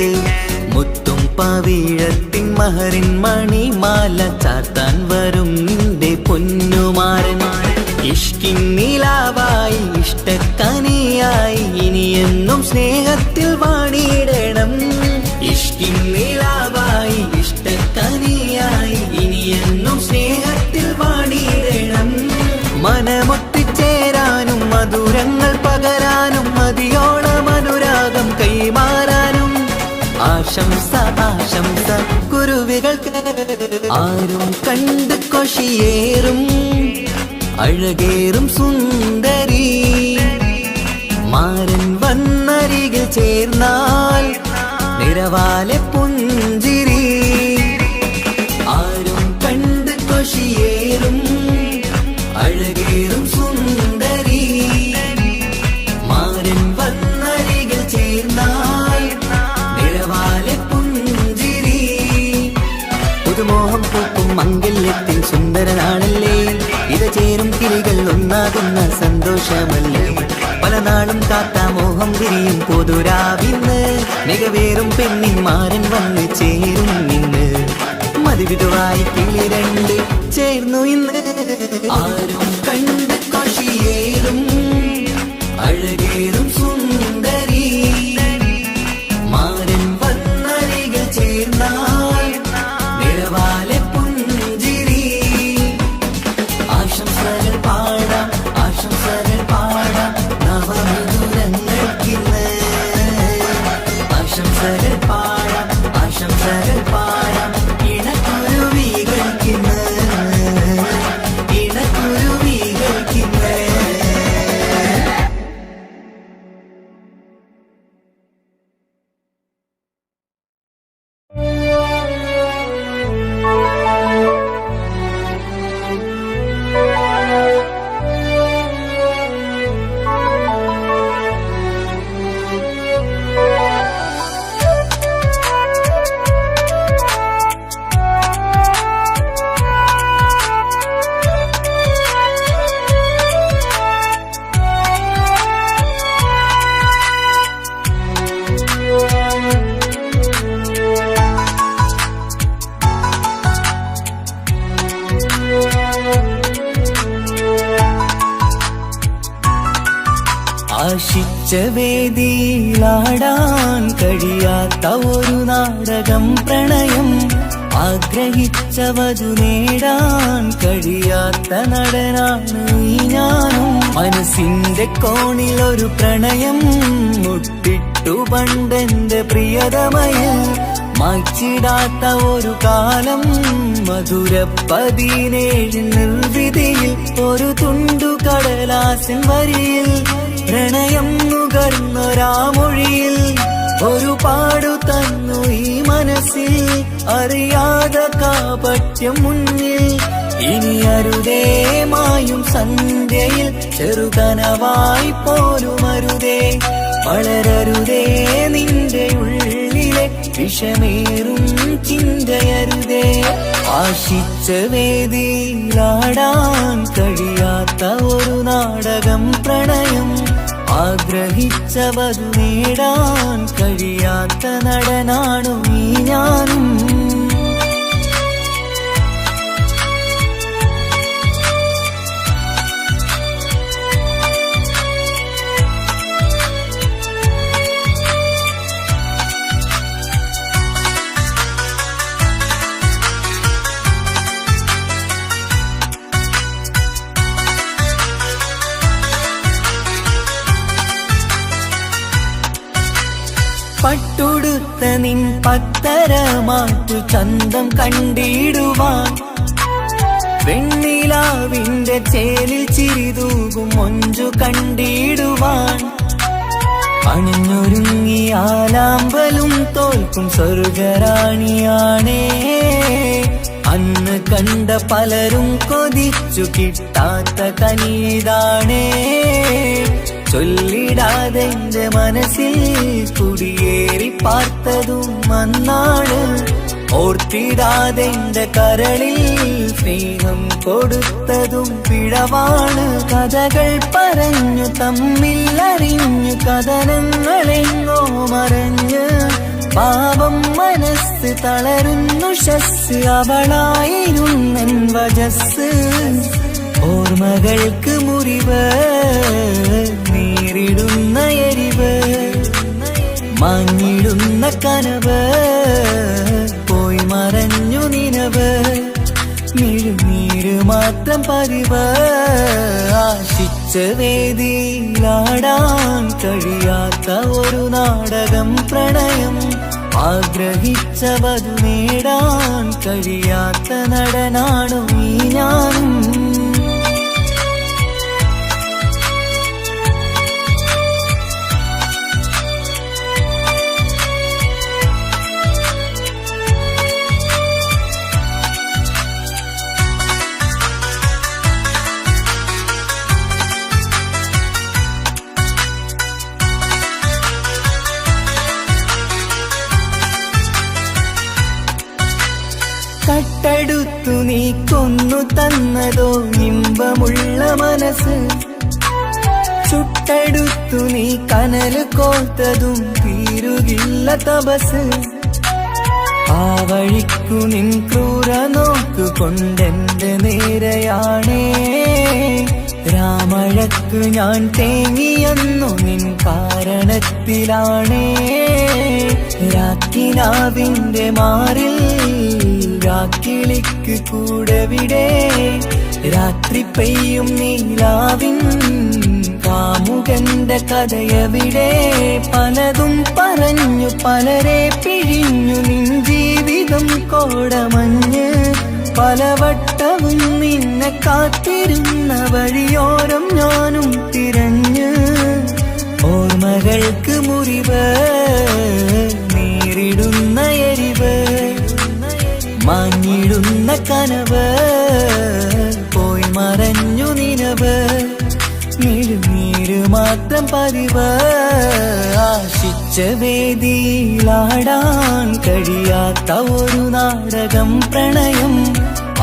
മുത്തും പവിഴത്തിൻ മഹറിൻ മണിമാല ചാർത്താൻ വരും നിന്റെ പൊന്നുമാരൻ ഇഷ്കിൻ നിലാവായി ഇഷ്ടക്കനിയായി ഇനിയെന്നും സ്നേഹത്തിൽ വാണിയിടണം ഇഷ്കിൻ നിലാവായി ഇഷ്ടക്കനിയായി ഇനിയെന്നും സ്നേഹത്തിൽ വാണിയിടണം മനമൊട്ടിച്ചേരാനും മധുരങ്ങൾ പകരാനും മതിയോളം അനുരാഗം കൈമാറാനും ആശംസ ആശംസ കുരുവികൾക്ക് ആരും കണ്ട് കൊഷിയേറും അഴകേറും സുന്ദരി മാരൻ വന്നരികിൽ ചേർന്നാൽ നിറവാലെ പുഞ്ചിരി ആരും കണ്ട് കൊഷിയേറും അഴകേറും സുന്ദരി മാരൻ വന്നരികിൽ ചേർന്നാൽ നിറവാലെ പുഞ്ചിരി സന്തോഷമല്ലേ പല നാളും കാത്ത മോഹം തിരിയും പൊതുരാവിന്ന് മികവേറും പെണ്ണിന്മാരൻ വന്ന് ചേരും ഇന്ന് മതിവിധുവായി കിളി രണ്ട് ചേർന്നു ഇന്ന് ആരും കണ്ട് കൊഷിയേറും അഴകേറും സുന്ദരി മാരൻ വന്നരികൾ ചേർന്നാൽ നിറവാലെ പുഞ്ചിരി ആശംസകൾ പാടാം നവമധുരങ്ങൾക്കിന്ന് ആശംസകൾ പാടാം ഇണക്കുരുവികൾക്കിന്ന് ആശിച്ച വേദിയിലാടാൻ കഴിയാത്ത ഒരു നാടകം പ്രണയം ആഗ്രഹിച്ച വധു നേടാൻ കഴിയാത്ത നടനാണ് ഈ ഞാനും മനസ്സിന്റെ കോണിൽ ഒരു പ്രണയം മുട്ടിട്ടു പണ്ടെന്റെ പ്രിയതമയിൽ മായ്ച്ചിടാത്ത ഒരു കാലം മധുര 17 നിർവിധിയിൽ ഒരു തുണ്ടു കടലാസിൻ വരിയിൽ പ്രണയം നുകർന്നൊരാമൊഴിയിൽ ഒരു പാടു തന്നു ഈ മനസ്സിൽ അറിയാതെ കാപട്യം മുന്നിൽ ഇനി അരുതേ മായും സന്ധ്യയിൽ ചെറുകനവായി പോലും അരുതേ വളരരുതേ നിന്റെ ഉള്ളിലെ വിഷമേറും ചിന്തയരുതേ ആശിച്ച വേദിയിലാടാൻ കഴിയാത്ത ഒരു നാടകം പ്രണയം ആഗ്രഹിച്ച വധു നേടാൻ കഴിയാത്ത നടനാണു ഈ ഞാനും പട്ടുടുത്ത നിൻ പത്തരമാറ്റു ചന്തം കണ്ടിടുവാൻ വെണ്ണിലാവിന്റെ ചേലിൽ ചിരിതൂകും മൊഞ്ചു കണ്ടിടുവാൻ അണിഞ്ഞൊരുങ്ങിയാലാമ്പലും തോൽക്കും സ്വർഗറാണിയാണേ അന്ന് കണ്ട പലരും കൊതിച്ചു കിട്ടാത്ത കനിതാണേ ചൊല്ലിടാതെ എന്റെ മനസ്സിൽ കുടിയേറി പാർത്തതും അന്നാണ് ഓർത്തിടാതെ എന്റെ കരളിൽ സ്നേഹം കൊടുത്തതും പിഴവാണ് കഥകൾ പറഞ്ഞു തമ്മിൽ അറിഞ്ഞു കഥനങ്ങളെങ്ങോ മറഞ്ഞ് പാപം മനസ്സ് തളരുന്നു ശസ് അവളായിരുന്നൻ വജസ് ഓർമ്മകൾക്ക് മുറിവ് നേരിടുന്ന എരിവ് മങ്ങിടുന്ന കനവ് പോയി മറഞ്ഞു നിനവ് മിഴുനീര് മാത്രം പതിവ് ആശിച്ച വേദിയിലാടാൻ കഴിയാത്ത ഒരു നാടകം പ്രണയം ആഗ്രഹിച്ച വധു നേടാൻ കഴിയാത്ത നടനാണു ഈ ഞാനും കട്ടെടുത്തു നീ കൊന്നു തന്നതോ ഇമ്പമുള്ള മനസ്സ് ചുട്ടെടുത്തു നീ കനല് കോർത്തതും തീരുകില്ല തപസ്. ആ വഴിക്കു നിൻ ക്രൂര നോക്കുകൊണ്ടെന്റെ നേരെയാണേ. രാമഴക്ക് ഞാൻ തേങ്ങിയെന്നു നിൻ കാരണത്തിലാണേ. രാക്കിനാവിന്റെ മാറിൽ രാക്കിളിക്ക് കൂടെവിടെ. രാത്രി പെയ്യും നീലാവിൻ കാമുകന്റെ കഥയവിടെ. പലതും പറഞ്ഞു പലരെ പിഴിഞ്ഞു നിൻ ജീവിതം കോടമഞ്ഞ്. പലവട്ടവും നിന്നെ കാത്തിരുന്ന വഴിയോരം ഞാനും തിരഞ്ഞ്. ഓർമ്മകൾക്ക് മുറിവ് നേരിടുന്ന എരിവ്. മാഞ്ഞിടുന്ന കനവ് പോയി മറഞ്ഞു നിനവ്. നീര് മാത്രം പതിവ്. ആശിച്ച വേദിയിലാടാൻ കഴിയാത്ത ഒരു നാടകം പ്രണയം.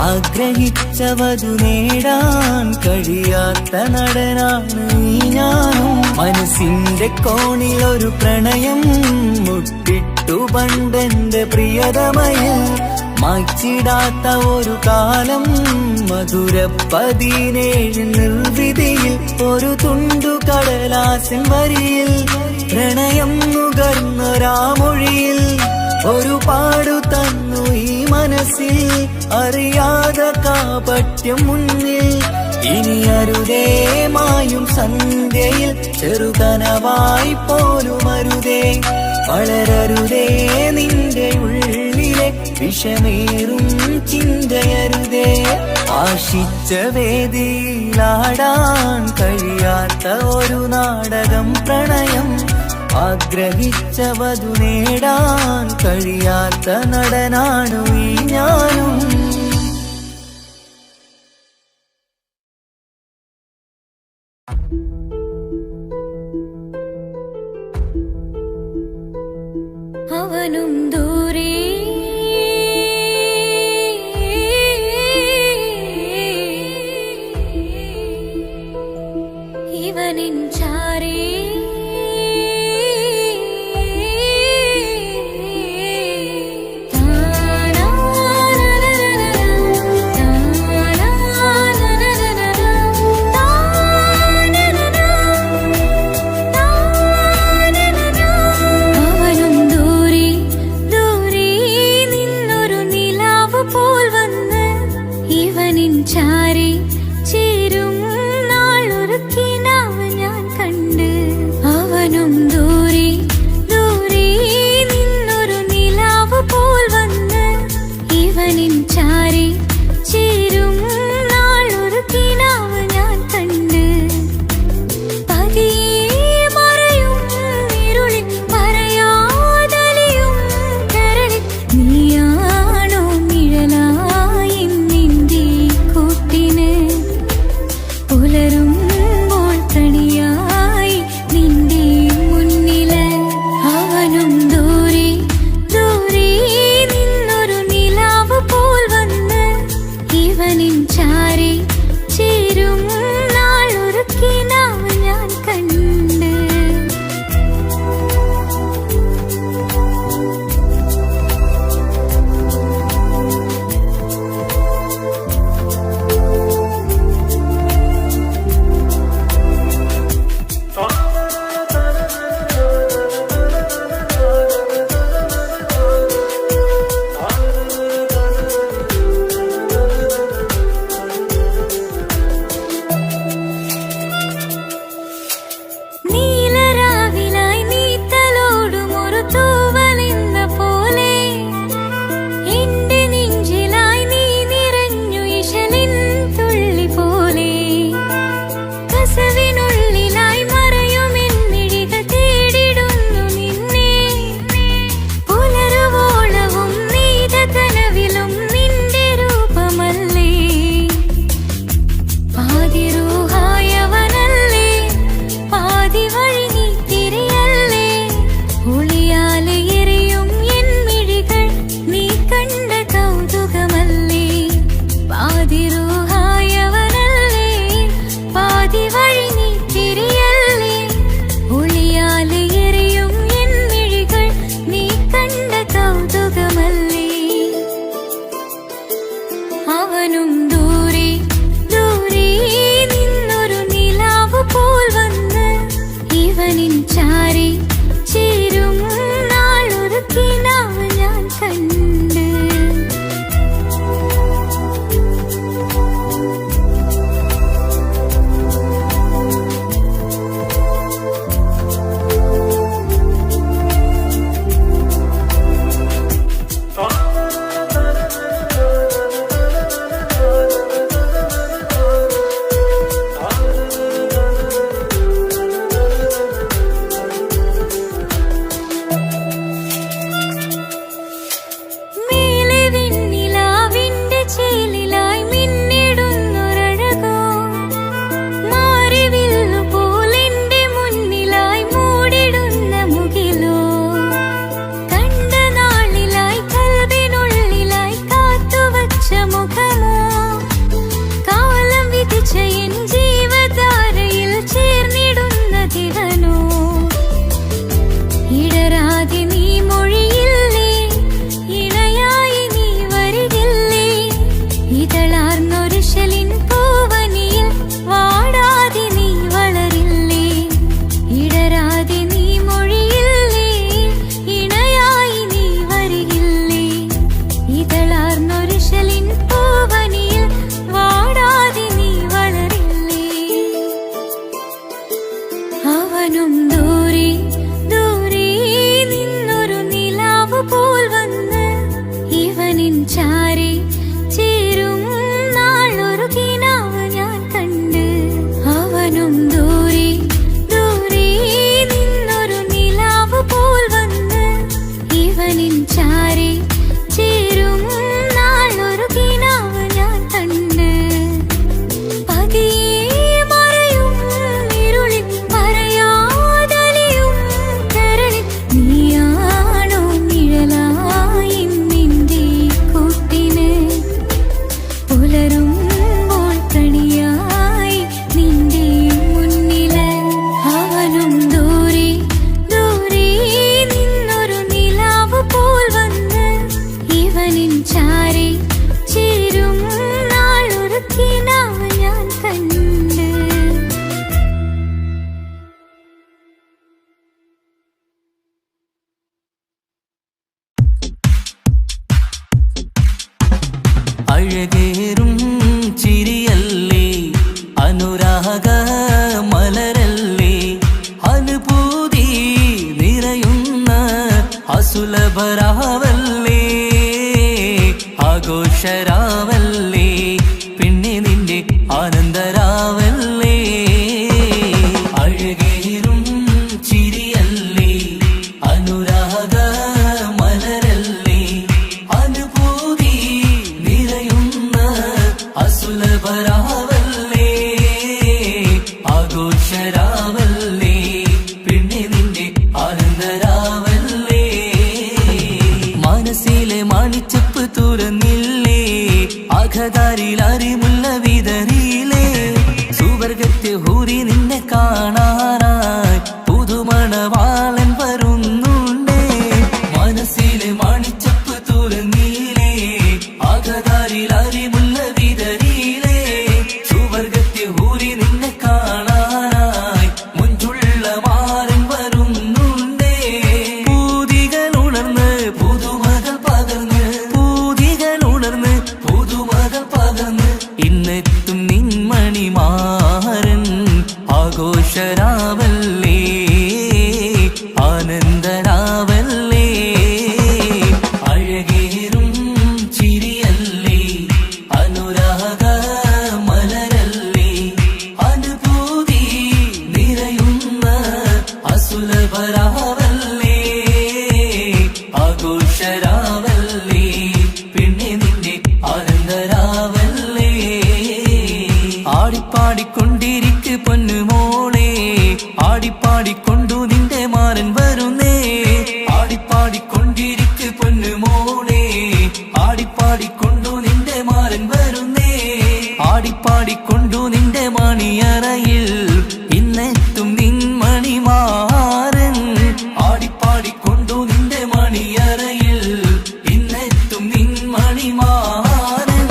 ആഗ്രഹിച്ചവതു നേടാൻ കഴിയാത്ത നടനാണ് ഈ ഞാനും. മനസ്സിന്റെ കോണിലൊരു പ്രണയം മുട്ടിട്ടു പണ്ടെന്റെ പ്രിയതമയിൽ. മായ്ച്ചിടാത്ത ഒരു കാലം മധുര 17 നിർവിധിയിൽ. ഒരു തുണ്ടു കടലാസിൻ വരിയിൽ പ്രണയം നുകർന്നൊരാമൊഴിയിൽ. ഒരു പാടു തന്നു ഈ മനസ്സിൽ അറിയാതെ കാപട്യം മുന്നിൽ. ഇനി അരുതേ മായും സന്ധ്യയിൽ ചെറുകനവായി പോലും അരുതേ. വളരരുതേ നിന്റെ ഉള്ളിലെ വിഷമേറും ചിന്തയരുതേ. ആശിച്ച വേദിയിലാടാൻ കഴിയാത്ത ഒരു നാടകം പ്രണയം. ആഗ്രഹിച്ചവതു നേടാൻ കഴിയാത്ത നടനാണു ഈ ഞാനും. അവനും ദൂരെ ഇവനിൻ ചാരേ. അവനും ദൂരെ ഇടരാതെ നീ മൊഴിയില്ലേ, ഇണയായി നീ വരികില്ലേ, ഇതളാർന്നൊരു ശലിൻ പൂവനിയിൽ വാടാതെ നീ വളരില്ലേ, ഇടരാതെ നീ മൊഴിയില്ലേ, ഇണയായി നീ വരികില്ലേ, ഇതളാർന്നൊരു ശലിൻ പൂവനിയിൽ വാടാതെ നീ വളരില്ലേ. അവനും ദൂരെ ദൂരെ നിന്നൊരു നിലാവ് പോൽ വന്ന് ഇവനിൻ ചാരി ചേരും നാളൊരു കിനാവ് ഞാൻ കണ്ട്. അവനും ദൂരെ ദൂരെ നിന്നൊരു നിലാവ് പോൽ വന്ന് ഇവനിൻ ചാരി ചേരും നാളൊരു കിനാവ് ഞാൻ കണ്ട്. പതിയെ മറയും ഇരുളിൽ പറയാതലിയും കരളിൽ നീയാണോ നിഴലായി നിന്റെ കൂട്ടിന്, പുലരുമ്പോൾ കണിയായി നിന്റെ മുന്നില്. അവനും ദൂരെ ദൂരെ നിന്നൊരു നിലാവ് പോൽ വന്ന് ഇവനിൻ ചാരി ചേരും നാളൊരു കിനാവ് ഞാൻ കണ്ട്. അഴകേറും ചിരിയല്ലേ, അനുരാഗ മലരല്ലേ, അനുഭൂതി നിറയുന്ന അസുലഭരാവല്ലേ, ആഘോഷരാവല്ലേ, പിന്നെ നിന്റെ ആനന്ദരാവല്ലേ. അഴകേറും ചിരിയല്ലേ, അനുരാഗ മലരല്ലേ, അനുഭൂതി നിറയുന്ന അസുലഭരാവല്ലേ, ആഘോഷരാവല്ലേ, പിന്നെ നിന്റെ ആനന്ദരാവല്ലേ. മനസ്സിലെ മാണിച്ചപ്പ് തുറന്നില്ലേ, അകതാരിൽ അറിമുല്ല വിതറിയില്ലേ, സുവർഗത്തെ ഹൂരി നിന്നെ കാണാനായി പുതുമണവാളൻ വരുന്നുണ്ടേ. മനസ്സിലെ മാണിച്ചപ്പ് തുറന്നില്ലേ, അകതാരിൽ അറിമുല്ല വിതറിയില്ലേ, സുവർഗത്തെ ഹൂരി നിന്നെ കാണാനായി മുഞ്ചുള്ള മാരൻ വരുന്നുണ്ടേ. പൂതികൾ ഉണർന്ന് പുതുമകൾ പകർന്ന്, പൂതികൾ ഉണർന്ന് പുതുമകൾ പകർന്ന്, ഇന്നെത്തും നിൻമണിമാരൻ ആഘോഷരാവല്ലേ, ആനന്ദരാവല്ലേ. അഴകേറും ചിരിയല്ലേ, അനുരാഗ മലരല്ലേ, അനുഭൂതി നിറയുന്ന അസുലഭരാവല്ലേ, ആഘോഷരാവല്ലേ, പിന്നെ നിന്റെ ആനന്ദരാവല്ലേ. ആടിപ്പാടിക്കൊണ്ടിരിക്ക് പൊന്നുമോളെ, ആടിപ്പാടിക്കൊണ്ടു നിന്റെ മാരൻ വരുന്നേ. ആടിപ്പാടിക്കൊണ്ടിരിക്ക് പൊന്നുമോളെ, ആടിപ്പാടിക്കൊണ്ടു നിന്റെ മാരൻ വരുന്നേ. ആടിപ്പാടിക്കൊണ്ടു നിന്റെ മണിയറയിൽ ഇന്നെത്തും നിൻമണിമാരൻ, ആടിപ്പാടിക്കൊണ്ടു നിന്റെ മണിയറയിൽ ഇന്നെത്തും നിൻമണിമാരൻ.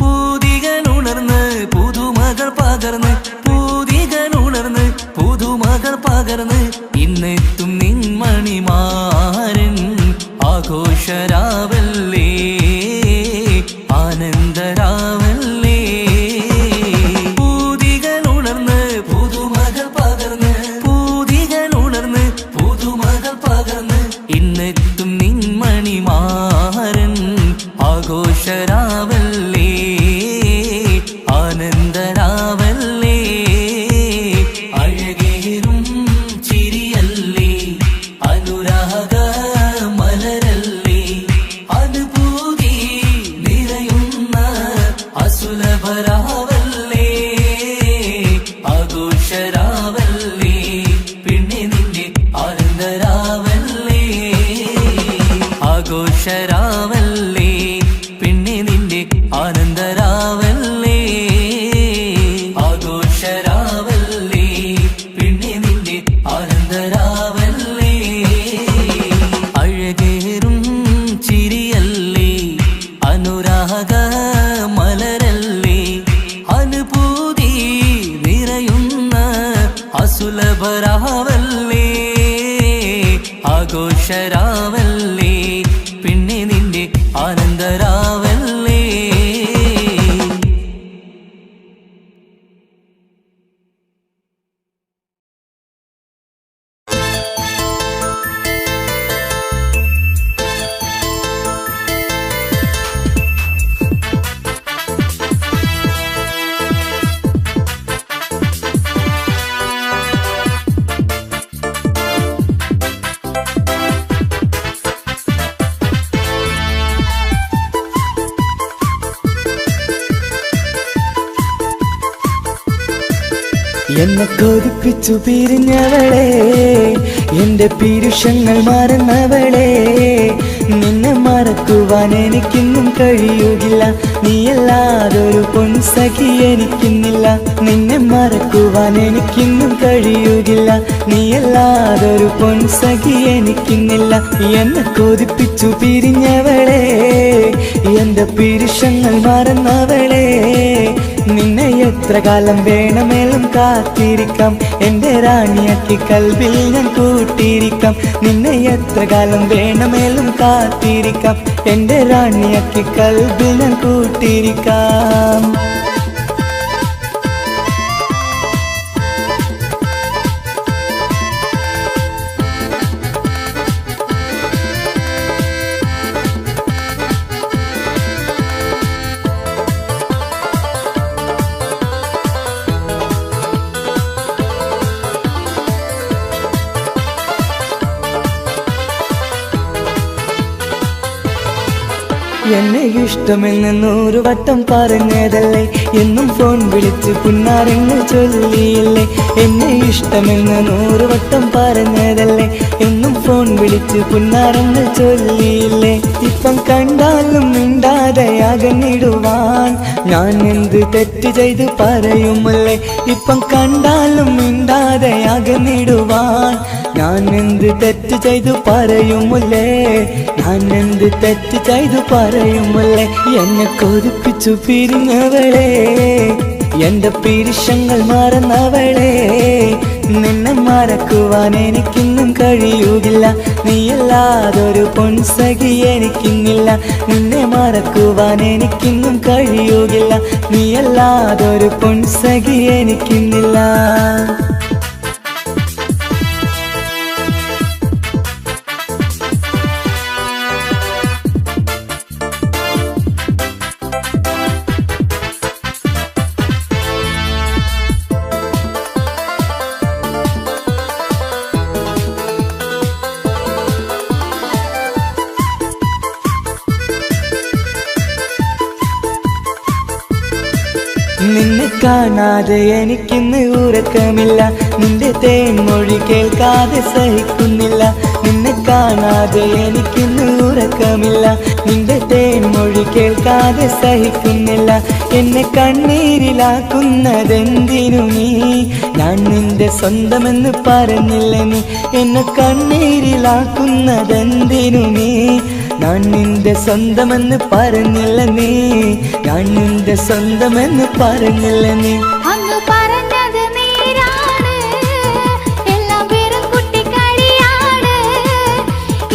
പൂതികൾ ഉണർന്ന് പുതുമകൾ പകർന്ന്, പൂതികൾ ഉണർന്ന് പുതുമകൾ പകർന്ന്, ഇന്നെത്തും നിൻമണിമാരൻ ആഘോഷരാവല്ലേ, ആനന്ദരാവല്ലേ. ആഘോഷരാവല്ലേ പിന്നെ നിന്റെ ആനന്ദരാവല്ലേ. എന്നെ കൊതിപ്പിച്ചു പിരിഞ്ഞവളെ, എന്റെ പീരുഷങ്ങൾ മറന്നവളെ, നിന്നെ മറക്കുവാൻ എനിക്കിന്നും കഴിയുകില്ല, നീയല്ലാതൊരു പൊൻസഖി എനിക്കിന്നില്ല. നിന്നെ മറക്കുവാൻ എനിക്കിന്നും കഴിയുകില്ല, നീയല്ലാതൊരു പൊൻസഖി എനിക്കിന്നില്ല. എന്നെ കൊതിപ്പിച്ചു പിരിഞ്ഞവളെ, എന്റെ പീരുഷങ്ങൾ മറന്നവളെ, നിന്നെ എത്ര കാലം വേണമെങ്കിലും കാത്തിരിക്കാം, എന്റെ റാണിയാക്കി കൽവിൽ ഞാൻ കൂട്ടിയിരിക്കാം. നിന്നെ എത്ര കാലം വേണമെങ്കിലും കാത്തിരിക്കാം, എന്റെ റാണിയാക്കി കൽവിൽ ഞാൻ കൂട്ടിയിരിക്കാം. എന്നെ ഇഷ്ടമെന്ന് 100 വട്ടം പറഞ്ഞതല്ലേ, എന്നും ഫോൺ വിളിച്ച് പുന്നാരങ്ങൾ ചൊല്ലിയില്ലേ. എന്നെ ഇഷ്ടമെന്ന് 100 വട്ടം പറഞ്ഞതല്ലേ, എന്നും ഫോൺ വിളിച്ച് പുന്നാരങ്ങൾ ചൊല്ലിയില്ലേ. ഇപ്പം കണ്ടാലും മിണ്ടാതെ അകന്നിടുവാൻ ഞാൻ എന്ത് തെറ്റ് ചെയ്ത് പറയുമല്ലേ. ഇപ്പം കണ്ടാലും മിണ്ടാതെ അകന്നിടുവാൻ ഞാൻ എന്ത് തെറ്റ് ചെയ്തു പറയുമല്ലേ, ഞാൻ എന്ത് തെറ്റ് ചെയ്തു പറയുമല്ലേ. എന്നെ കൊതിപ്പിച്ചു പിരിഞ്ഞവളെ, എന്റെ പീരുഷങ്ങൾ മറന്നവളെ, നിന്നെ മറക്കുവാൻ എനിക്കിന്നും കഴിയുകില്ല, നീയല്ലാതൊരു പൊൻസഖി എനിക്കിന്നില്ല. നിന്നെ മറക്കുവാൻ എനിക്കിന്നും കഴിയുകില്ല, നീയല്ലാതൊരു പൊൻസഖി എനിക്കിന്നില്ല. നിന്നെ കാണാതെ എനിക്കിന്ന് ഉറക്കമില്ല, നിന്റെ തേൻമൊഴി കേൾക്കാതെ സഹിക്കുന്നില്ല. നിന്നെ കാണാതെ എനിക്കിന്ന് ഉറക്കമില്ല, നിന്റെ തേൻമൊഴി കേൾക്കാതെ സഹിക്കുന്നില്ല. എന്നെ കണ്ണീരിലാക്കുന്നതെന്തിനു നീ, ഞാൻ നിന്റെ സ്വന്തമെന്ന് പറഞ്ഞില്ല നീ. എന്നെ കണ്ണീരിലാക്കുന്നതെന്തിനു നീ, ഞാൻ നിന്റെ സ്വന്തമെന്ന് പറഞ്ഞില്ല നീ, ഞാൻ നിന്റെ സ്വന്തമെന്ന് പറഞ്ഞില്ല നീ. അങ്ങ് പറഞ്ഞത് നേരാണ്, എല്ലാം വെറും കുട്ടിക്കളിയാണ്.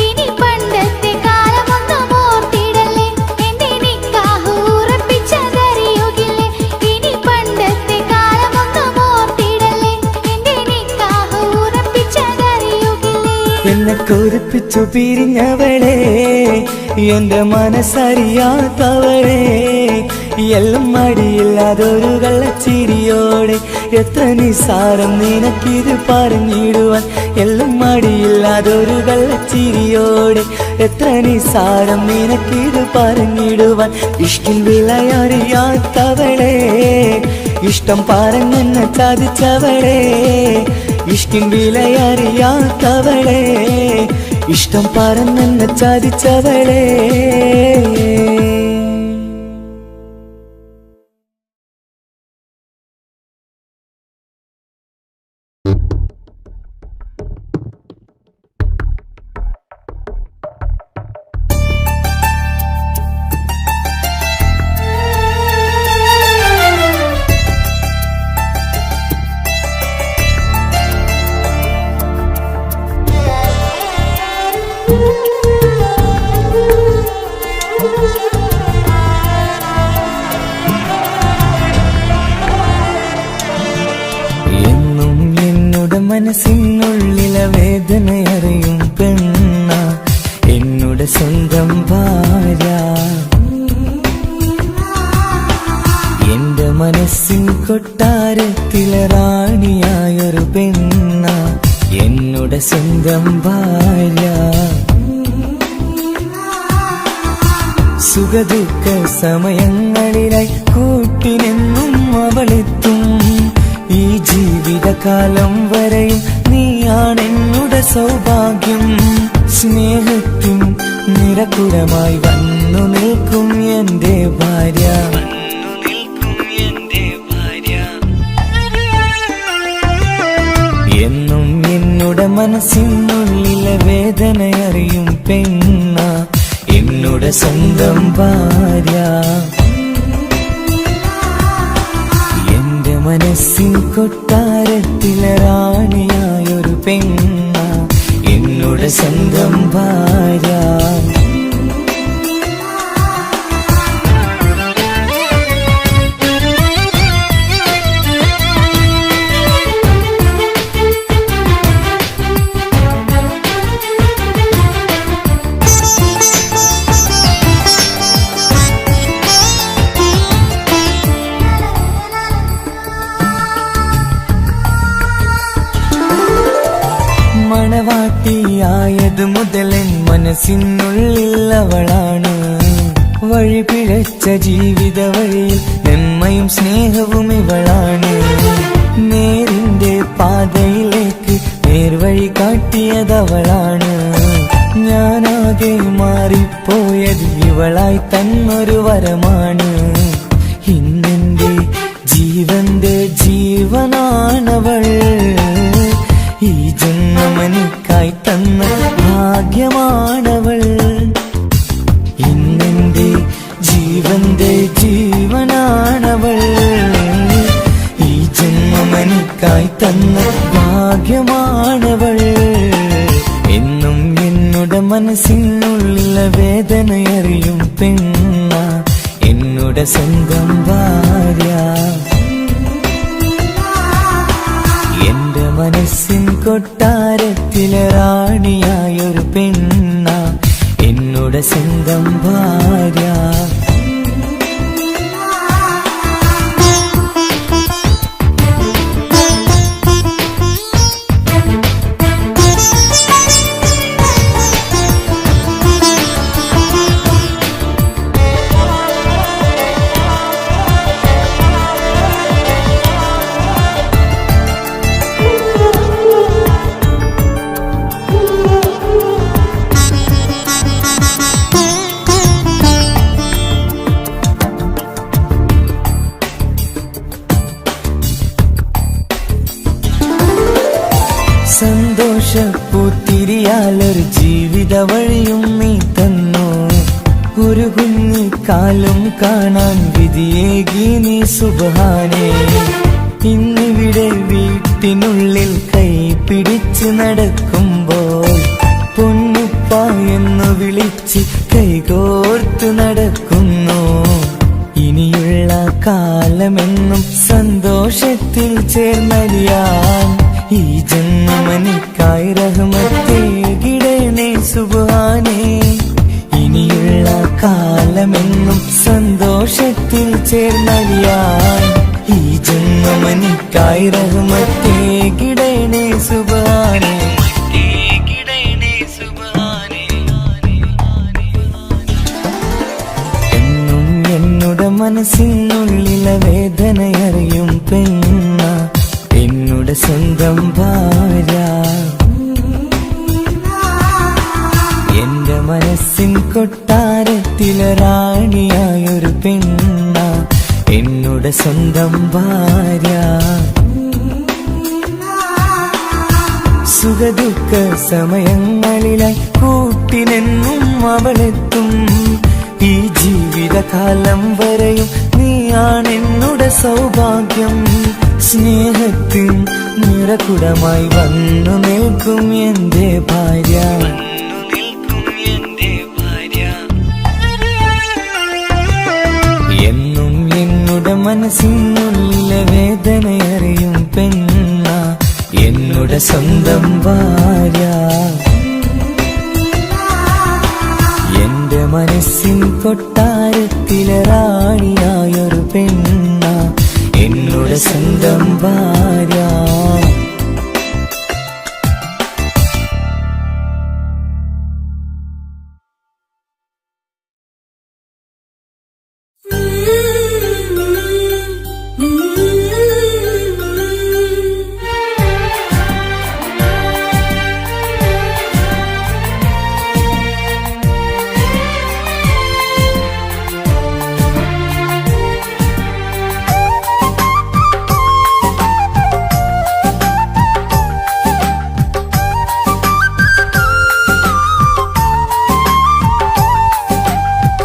ഇനി പണ്ടത്തെ കാലമൊന്നും ഓർത്തിടല്ലേ, എന്റെ നിക്കാഹ് ഉറപ്പിച്ചതറിയുകില്ലേ. ഇനി പണ്ടത്തെ കാലമൊന്നും ഓർത്തിടല്ലേ, എന്റെ നിക്കാഹ് ഉറപ്പിച്ചതറിയുകില്ലേ. എന്നെ കൊതിപ്പിച്ചു പിരിഞ്ഞവളെ, എന്റെ മനസ്സറിയാത്തവളെ, എല്ലാം മടിയില്ലാതൊരു കള്ളച്ചിരിയോടെ, എത്ര നിസാരം നിനക്കിത് പറഞ്ഞിടുവാൻ. എല്ലാം മടിയില്ലാതൊരു കള്ളച്ചിരിയോടെ, എത്ര നിസാരം നിനക്കിത് പറഞ്ഞിടുവാൻ. ഇഷ്കിൻ വിലയറിയാത്തവളെ, ഇഷ്ടം പറഞ്ഞെന്നെ ചതിച്ചവളെ, ഇഷ്കിൻ വിലയറിയാത്തവളെ, ഇഷ്ടം പറഞ്ഞെന്നെ ചതിച്ചവളെ. സുഖദുഃഖ സമയങ്ങളിലായി കൂട്ടിനെന്നും അവളെത്തും. ഈ ജീവിതകാലം വരെയും നീയാണെന്നുടെ സൗഭാഗ്യം. സ്നേഹത്തിൻ നിറകുടമായി വന്നു നിൽക്കും എന്റെ ഭാര്യ. എന്നും എന്നുടെ മനസ്സിനുള്ളിലെ വേദനയറിയും പെണ്ണ എന്നുടെ സ്വന്തം ഭാര്യ. എന്റെ മനസ്സിൻ കൊട്ടാരത്തിലെ റാണിയായൊരു പെണ്ണ എന്നുടെ സ്വന്തം ഭാര്യ. മണവാട്ടിയായത് മുതലൻ മനസ്സിനുള്ളിൽ അവളാണ്. വഴി പിഴച്ച ജീവിത വഴിയിൽ നന്മയും സ്നേഹവും ഇവളാണ്. നേരിന്റെ പാതയിലേക്ക് നേർവഴി കാട്ടിയതവളാണ്. ഞാനാകെ മാറിപ്പോയത് ഇവളായി തന്നൊരു വരമാണ്. ഇന്നെന്റെ ജീവന്റെ ജീവനാണവൾ. ഈ ജന്മമെനിക്കായി തന്ന ഭാഗ്യമാണവൾ. ഇന്നെന്റെ ജീവന്റെ ജീവനാണവൾ. ഈ ജന്മമെനിക്കായി തന്ന ഭാഗ്യമാണവൾ. എന്നും എന്നുടെ മനസ്സിനുള്ളിലെ വേദനയറിയും പെണ്ണ എന്നുടെ സ്വന്തം ഭാര്യ. എന്റെ മനസ്സിൻ കൊട്ടാരത്തിലെ റാണിയായൊരു പെണ്ണ എന്നുടെ സ്വന്തം ഭാര്യ. സന്തോഷപ്പൂത്തിരിയാലൊരു ജീവിത വഴിയും നീ തന്നു. ഒരു കുഞ്ഞിക്കാലും കാണാൻ വിധിയേകി നീ സുബ്ഹാനേ. ഇന്നിവിടെ വീട്ടിനുള്ളിൽ കൈ പിടിച്ച് നടക്കുമ്പോൾ പൊന്നുപ്പ എന്ന് വിളിച്ച് കൈകോർത്ത് നടക്കുന്നു. ഇനിയുള്ള കാലമെന്നും സന്തോഷത്തിൽ ചേർന്നലിയാൻ ഈ ജന്മമെനിക്കായി റഹ്മത്തേകിടണേ സുബ്ഹാനേ. ഇനിയുള്ള കാലമെന്നും സന്തോഷത്തിൽ ചേർന്നലിയാൻ ഈ ജന്മമെനിക്കായി റഹ്മത്തേകിടണേ സുബ്ഹാനേ. എന്നും എന്നുടെ മനസ്സിനുള്ളിലെ വേദനയറിയും പെണ്ണ എന്നുടെ സ്വന്തം ഭാര്യ. എന്റെ മനസ്സിൻ കൊട്ടാരത്തിലെ റാണിയായൊരു പെണ്ണ എന്നുടെ സ്വന്തം ഭാര്യ. സുഖദുഃഖ സമയങ്ങളിലായി കൂട്ടിനെന്നും അവളെത്തും. ഈ ജീവിതകാലം വരെയും നീയാണെന്നുടെ സൗഭാഗ്യം. സ്നേഹത്തിൻ നിറകുടമായി വന്നു നിൽക്കും എന്റെ ഭാര്യ. എന്നും എന്നുടെ മനസ്സിനുള്ളിലെ വേദനയറിയും പെണ്ണ എന്നുടെ സ്വന്തം ഭാര്യ. എന്റെ മനസ്സിൻ കൊട്ടാരത്തിലെ റാണിയായൊരു പെണ്ണ എന്നുടെ സ്വന്തം ഭാര്യ.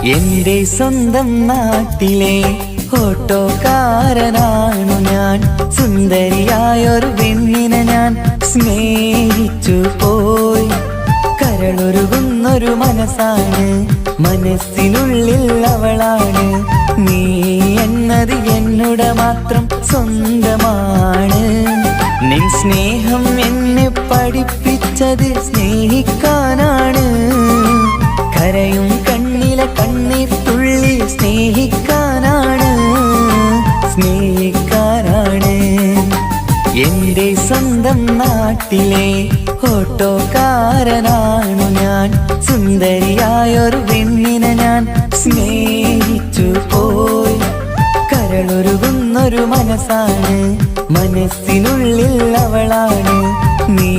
എന്റെ സ്വന്തം നാട്ടിലെ ഓട്ടോക്കാരനാണു ഞാൻ. സുന്ദരിയായൊരു പെണ്ണിനെ ഞാൻ സ്നേഹിച്ചു പോയി. കരളൊരുകുന്നൊരു മനസ്സാണ്, മനസ്സിനുള്ളിൽ അവളാണ്. നീ എന്നത് എന്നുടെ മാത്രം സ്വന്തമാണ്. നിൻ സ്നേഹം എന്നെ പഠിപ്പിച്ചത് സ്നേഹിക്കാനാണ്. കരയും കണ്ണിലെ കണ്ണീർ തുള്ളി സ്നേഹിക്കാനാണ്, സ്നേഹിക്കാനാണ്. എന്റെ സ്വന്തം നാട്ടിലെ ഓട്ടോക്കാരനാണു ഞാൻ. സുന്ദരിയായൊരു പെണ്ണിനെ ഞാൻ സ്നേഹിച്ചു പോയി. കരളൊരുകുന്നൊരു മനസ്സാണ്, മനസ്സിനുള്ളിൽ അവളാണ്. നീ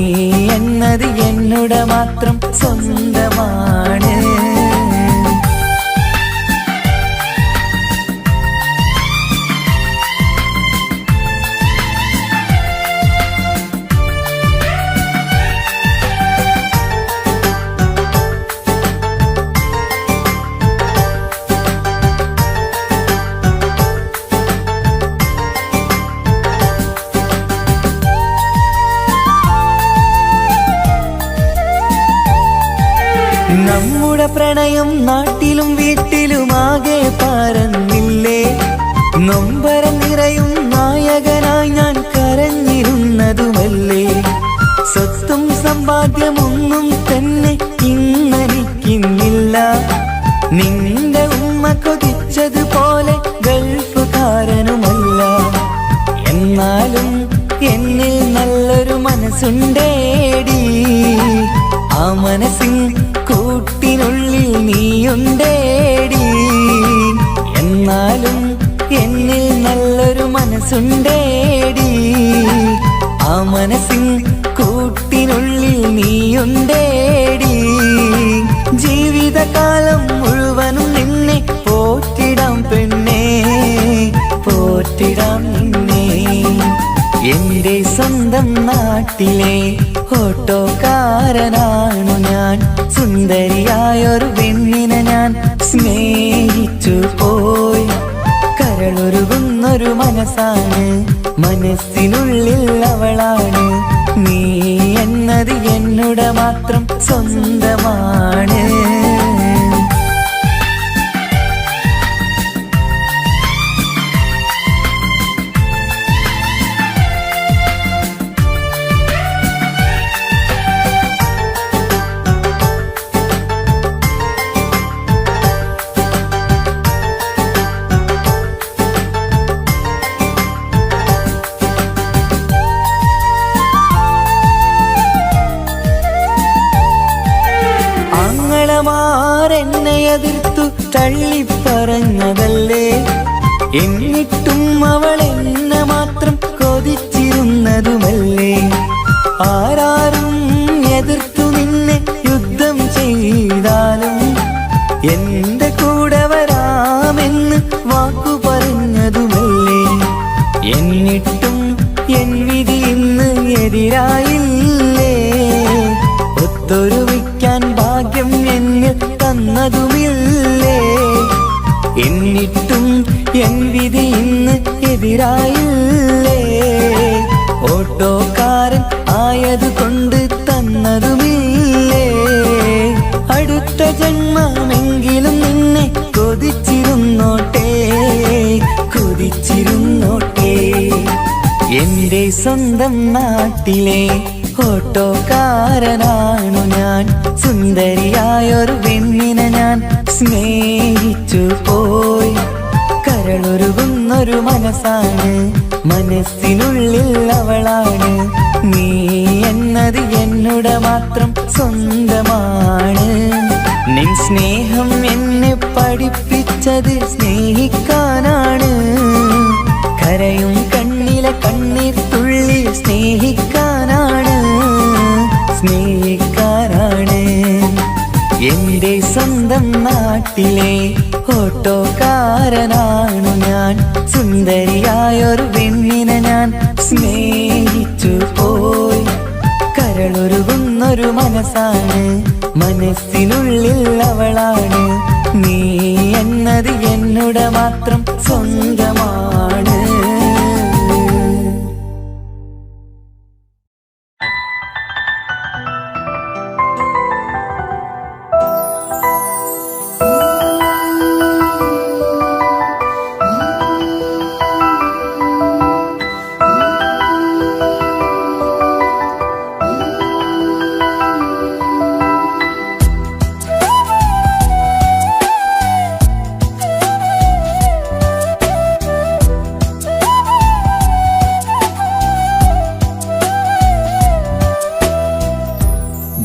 എന്നത് എന്നുടെ മാത്രം സ്വന്തമാണ്. നമ്മുടെ പ്രണയം നാട്ടിലും വീട്ടിലുമാകെ പരന്നില്ലേ. നൊമ്പരം നിറയും നായകനായി ഞാൻ കരഞ്ഞിരുന്നതുമല്ലേ. സ്വത്തും സമ്പാദ്യമൊന്നും തന്നെ ഇന്നെനിക്കിന്നില്ല. നിന്റെ ഉമ്മ കൊതിച്ചതുപോലെ ഗൾഫുകാരനുമല്ല. എന്നാലും എന്നിൽ നല്ലൊരു മനസ്സുണ്ടേടി. ആ മനസ്സിൻ കൂട്ടിനുള്ളിൽ നീയുണ്ടേടി. എന്നാലും എന്നിൽ നല്ലൊരു മനസ്സുണ്ടേടി. ആ മനസ്സിൻ കൂട്ടിനുള്ളിൽ നീയുണ്ടേടി. ജീവിതകാലം മുഴുവനും നിന്നെ പോറ്റിടാം പെണ്ണേ, പോറ്റിടാം നിന്നെ. എന്റെ സ്വന്തം നാട്ടിലെ ഓട്ടോക്കാരനാണു ഞാൻ. സുന്ദരിയായൊരു പെണ്ണിനെ ഞാൻ സ്നേഹിച്ചു പോയി. കരളൊരുകുന്നൊരു മനസ്സാണ്, മനസ്സിനുള്ളിൽ അവളാണ്. നീ എന്നത് എന്നുടെ മാത്രം സ്വന്തമാണ്. എന്നെ എതിർത്തു തള്ളിപ്പറഞ്ഞതല്ലേ. എന്നിട്ടും അവൾ എന്നെ മാത്രം കൊതിച്ചിരുന്നതുമല്ലേ. ആരാരും എതിർത്തു നിന്നെ യുദ്ധം ചെയ്താലും എന്റെ കൂടെ വരാമെന്ന് വാക്കു പറഞ്ഞതുമല്ലേ. എന്നിട്ടും എൻ വിധി ഇന്ന് എതിരായില്ലേ. ഒത്തൊരുമിക്കാൻ ഭാഗ്യം എന്നിൽ തന്നതുമില്ലേ. എന്നിട്ടും എൻ വിധി ഇന്ന് എതിരായില്ലേ. ഓട്ടോക്കാരൻ ആയതുകൊണ്ട് തന്നതുമില്ലേ. അടുത്ത ജന്മമെങ്കിലും നിന്നെ കൊതിച്ചിരുന്നോട്ടെ, കൊതിച്ചിരുന്നോട്ടെ. എന്റെ സ്വന്തം നാട്ടിലെ ഓട്ടോക്കാരനാണു ഞാൻ. സുന്ദരിയായൊരു പെണ്ണിനെ ഞാൻ സ്നേഹിച്ചു പോയി. കരളൊരുകുന്നൊരു മനസ്സാണ്, മനസ്സിനുള്ളിൽ അവളാണ്. നീ എന്നത് എന്നുടെ മാത്രം സ്വന്തമാണ്. നിൻ സ്നേഹം എന്നെ പഠിപ്പിച്ചത് സ്നേഹിക്കാനാണ്. കരയും കണ്ണിലെ കണ്ണീർ തുള്ളി സ്നേഹിക്കാനാണ്, സ്നേഹിക്കാനാണ്. എന്റെ സ്വന്തം നാട്ടിലെ ഓട്ടോക്കാരനാണു ഞാൻ. സുന്ദരിയായൊരു പെണ്ണിനെ ഞാൻ സ്നേഹിച്ചു പോയി. കരളൊരുകുന്നൊരു മനസ്സാണ്, മനസ്സിനുള്ളിൽ അവളാണ്. നീ എന്നത് എന്നോട് മാത്രം സ്വന്തമാണ്.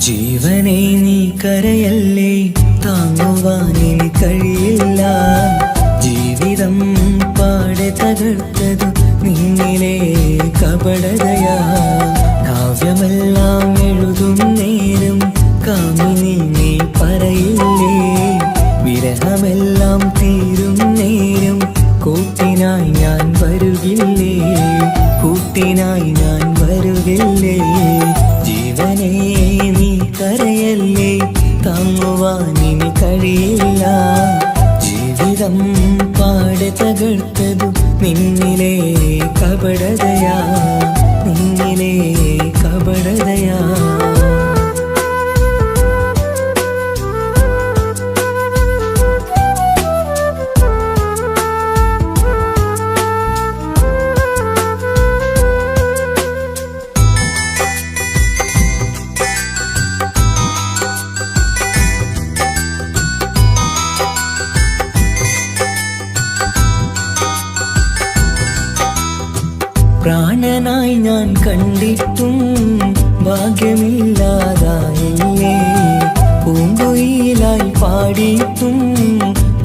ജീവനെ നീ കരയല്ലേ, താങ്ങുവാനിനി കഴിയില്ല. ജീവിതം പാടെ തകർത്തതു നിന്നിലെ കപടതയാ. കാവ്യമെല്ലാം എഴുതും നേരം കാമിനി നീ പറയില്ലേ. വിരഹമെല്ലാം തീരും നേരം കൂട്ടിനായി ഞാൻ വരുകില്ലേ, കൂട്ടിനായി ഞാൻ വരുകില്ലേ. ജീവനെ നീ കരയല്ലേ, താങ്ങുവാനിനി കഴിയില്ല. ജീവിതം പാടെ തകർത്തതു നിന്നിലെ കപടതയാ, നിന്നിലെ കപടതയാ. പ്രാണനായി ഞാൻ കണ്ടിട്ടും ഭാഗ്യമില്ലാതായില്ലേ. പൂങ്കുയിലായി പാടിയിട്ടും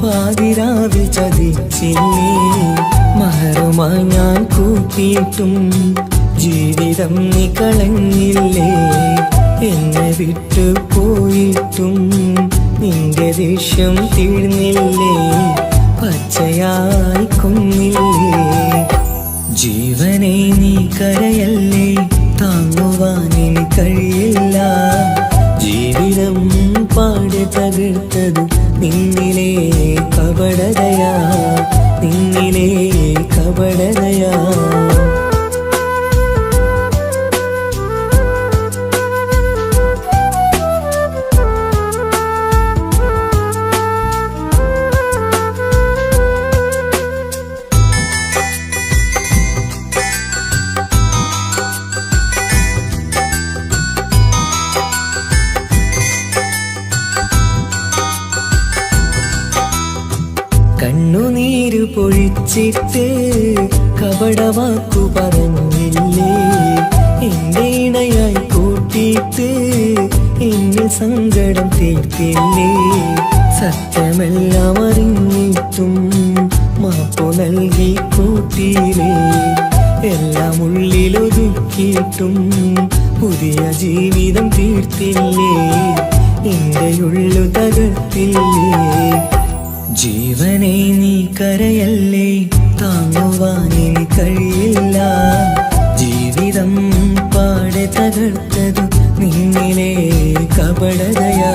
പാതിരാവിൽ ചതിച്ചില്ലേ. മഹറുമായി ഞാൻ കൂട്ടിയിട്ടും ജീവിതം നീ കളഞ്ഞില്ലേ. എന്നെ വിട്ടു പോയിട്ടും നിന്റെ ദേഷ്യം തീർന്നില്ലേ, പച്ചയായി കൊന്നില്ലേ. ജീവനെ നീ കരയല്ലേ, താങ്ങുവാനിനി കഴിയില്ല. ജീവിതം പാടെ തകർത്തതു നിന്നിലെ കപടതയാ, നിന്നിലെ കപടതയാ. കണ്ണുനീര് പൊഴിച്ചിട്ട് കപടവാക്കു പറഞ്ഞില്ലേ. എന്റെ ഇണയായി കൂട്ടിയിട്ട് എന്നിൽ സങ്കടം തീർത്തില്ലേ. സത്യമെല്ലാം അറിഞ്ഞിട്ടും മാപ്പു നൽകി കൂട്ടിയില്ലേ. എല്ലാം ഉള്ളിലൊതുക്കിയിട്ടും പുതിയ ജീവിതം തീർത്തില്ലേ. എന്റെ ഉള്ളു തകർത്തില്ലേ. ജീവനെ നീ കരയല്ലേ, താങ്ങുവാനിനി കഴിയില്ല. ജീവിതം പാടെ തകർത്തതു നിന്നിലെ കപടതയാ.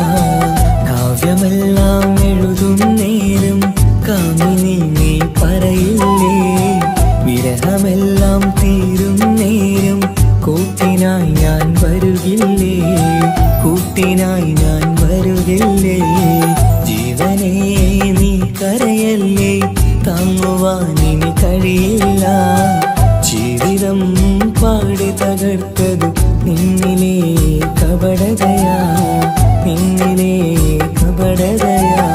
കാവ്യമെല്ലാം എഴുതും നേരം കാമിനി നീ പറയില്ലേ. വിരഹമെല്ലാം തീരും നേരം കൂട്ടിനായി ഞാൻ വരുകില്ലേ, കൂട്ടിനായി ഞാൻ വരുകില്ലേ. ജീവനെ നീ കരയല്ലേ, താങ്ങുവാനിനി കഴിയില്ല. ജീവിതം പാടെ തകർത്തതു നിന്നിലെ കപടതയാ, നിന്നിലെ കപടതയാ.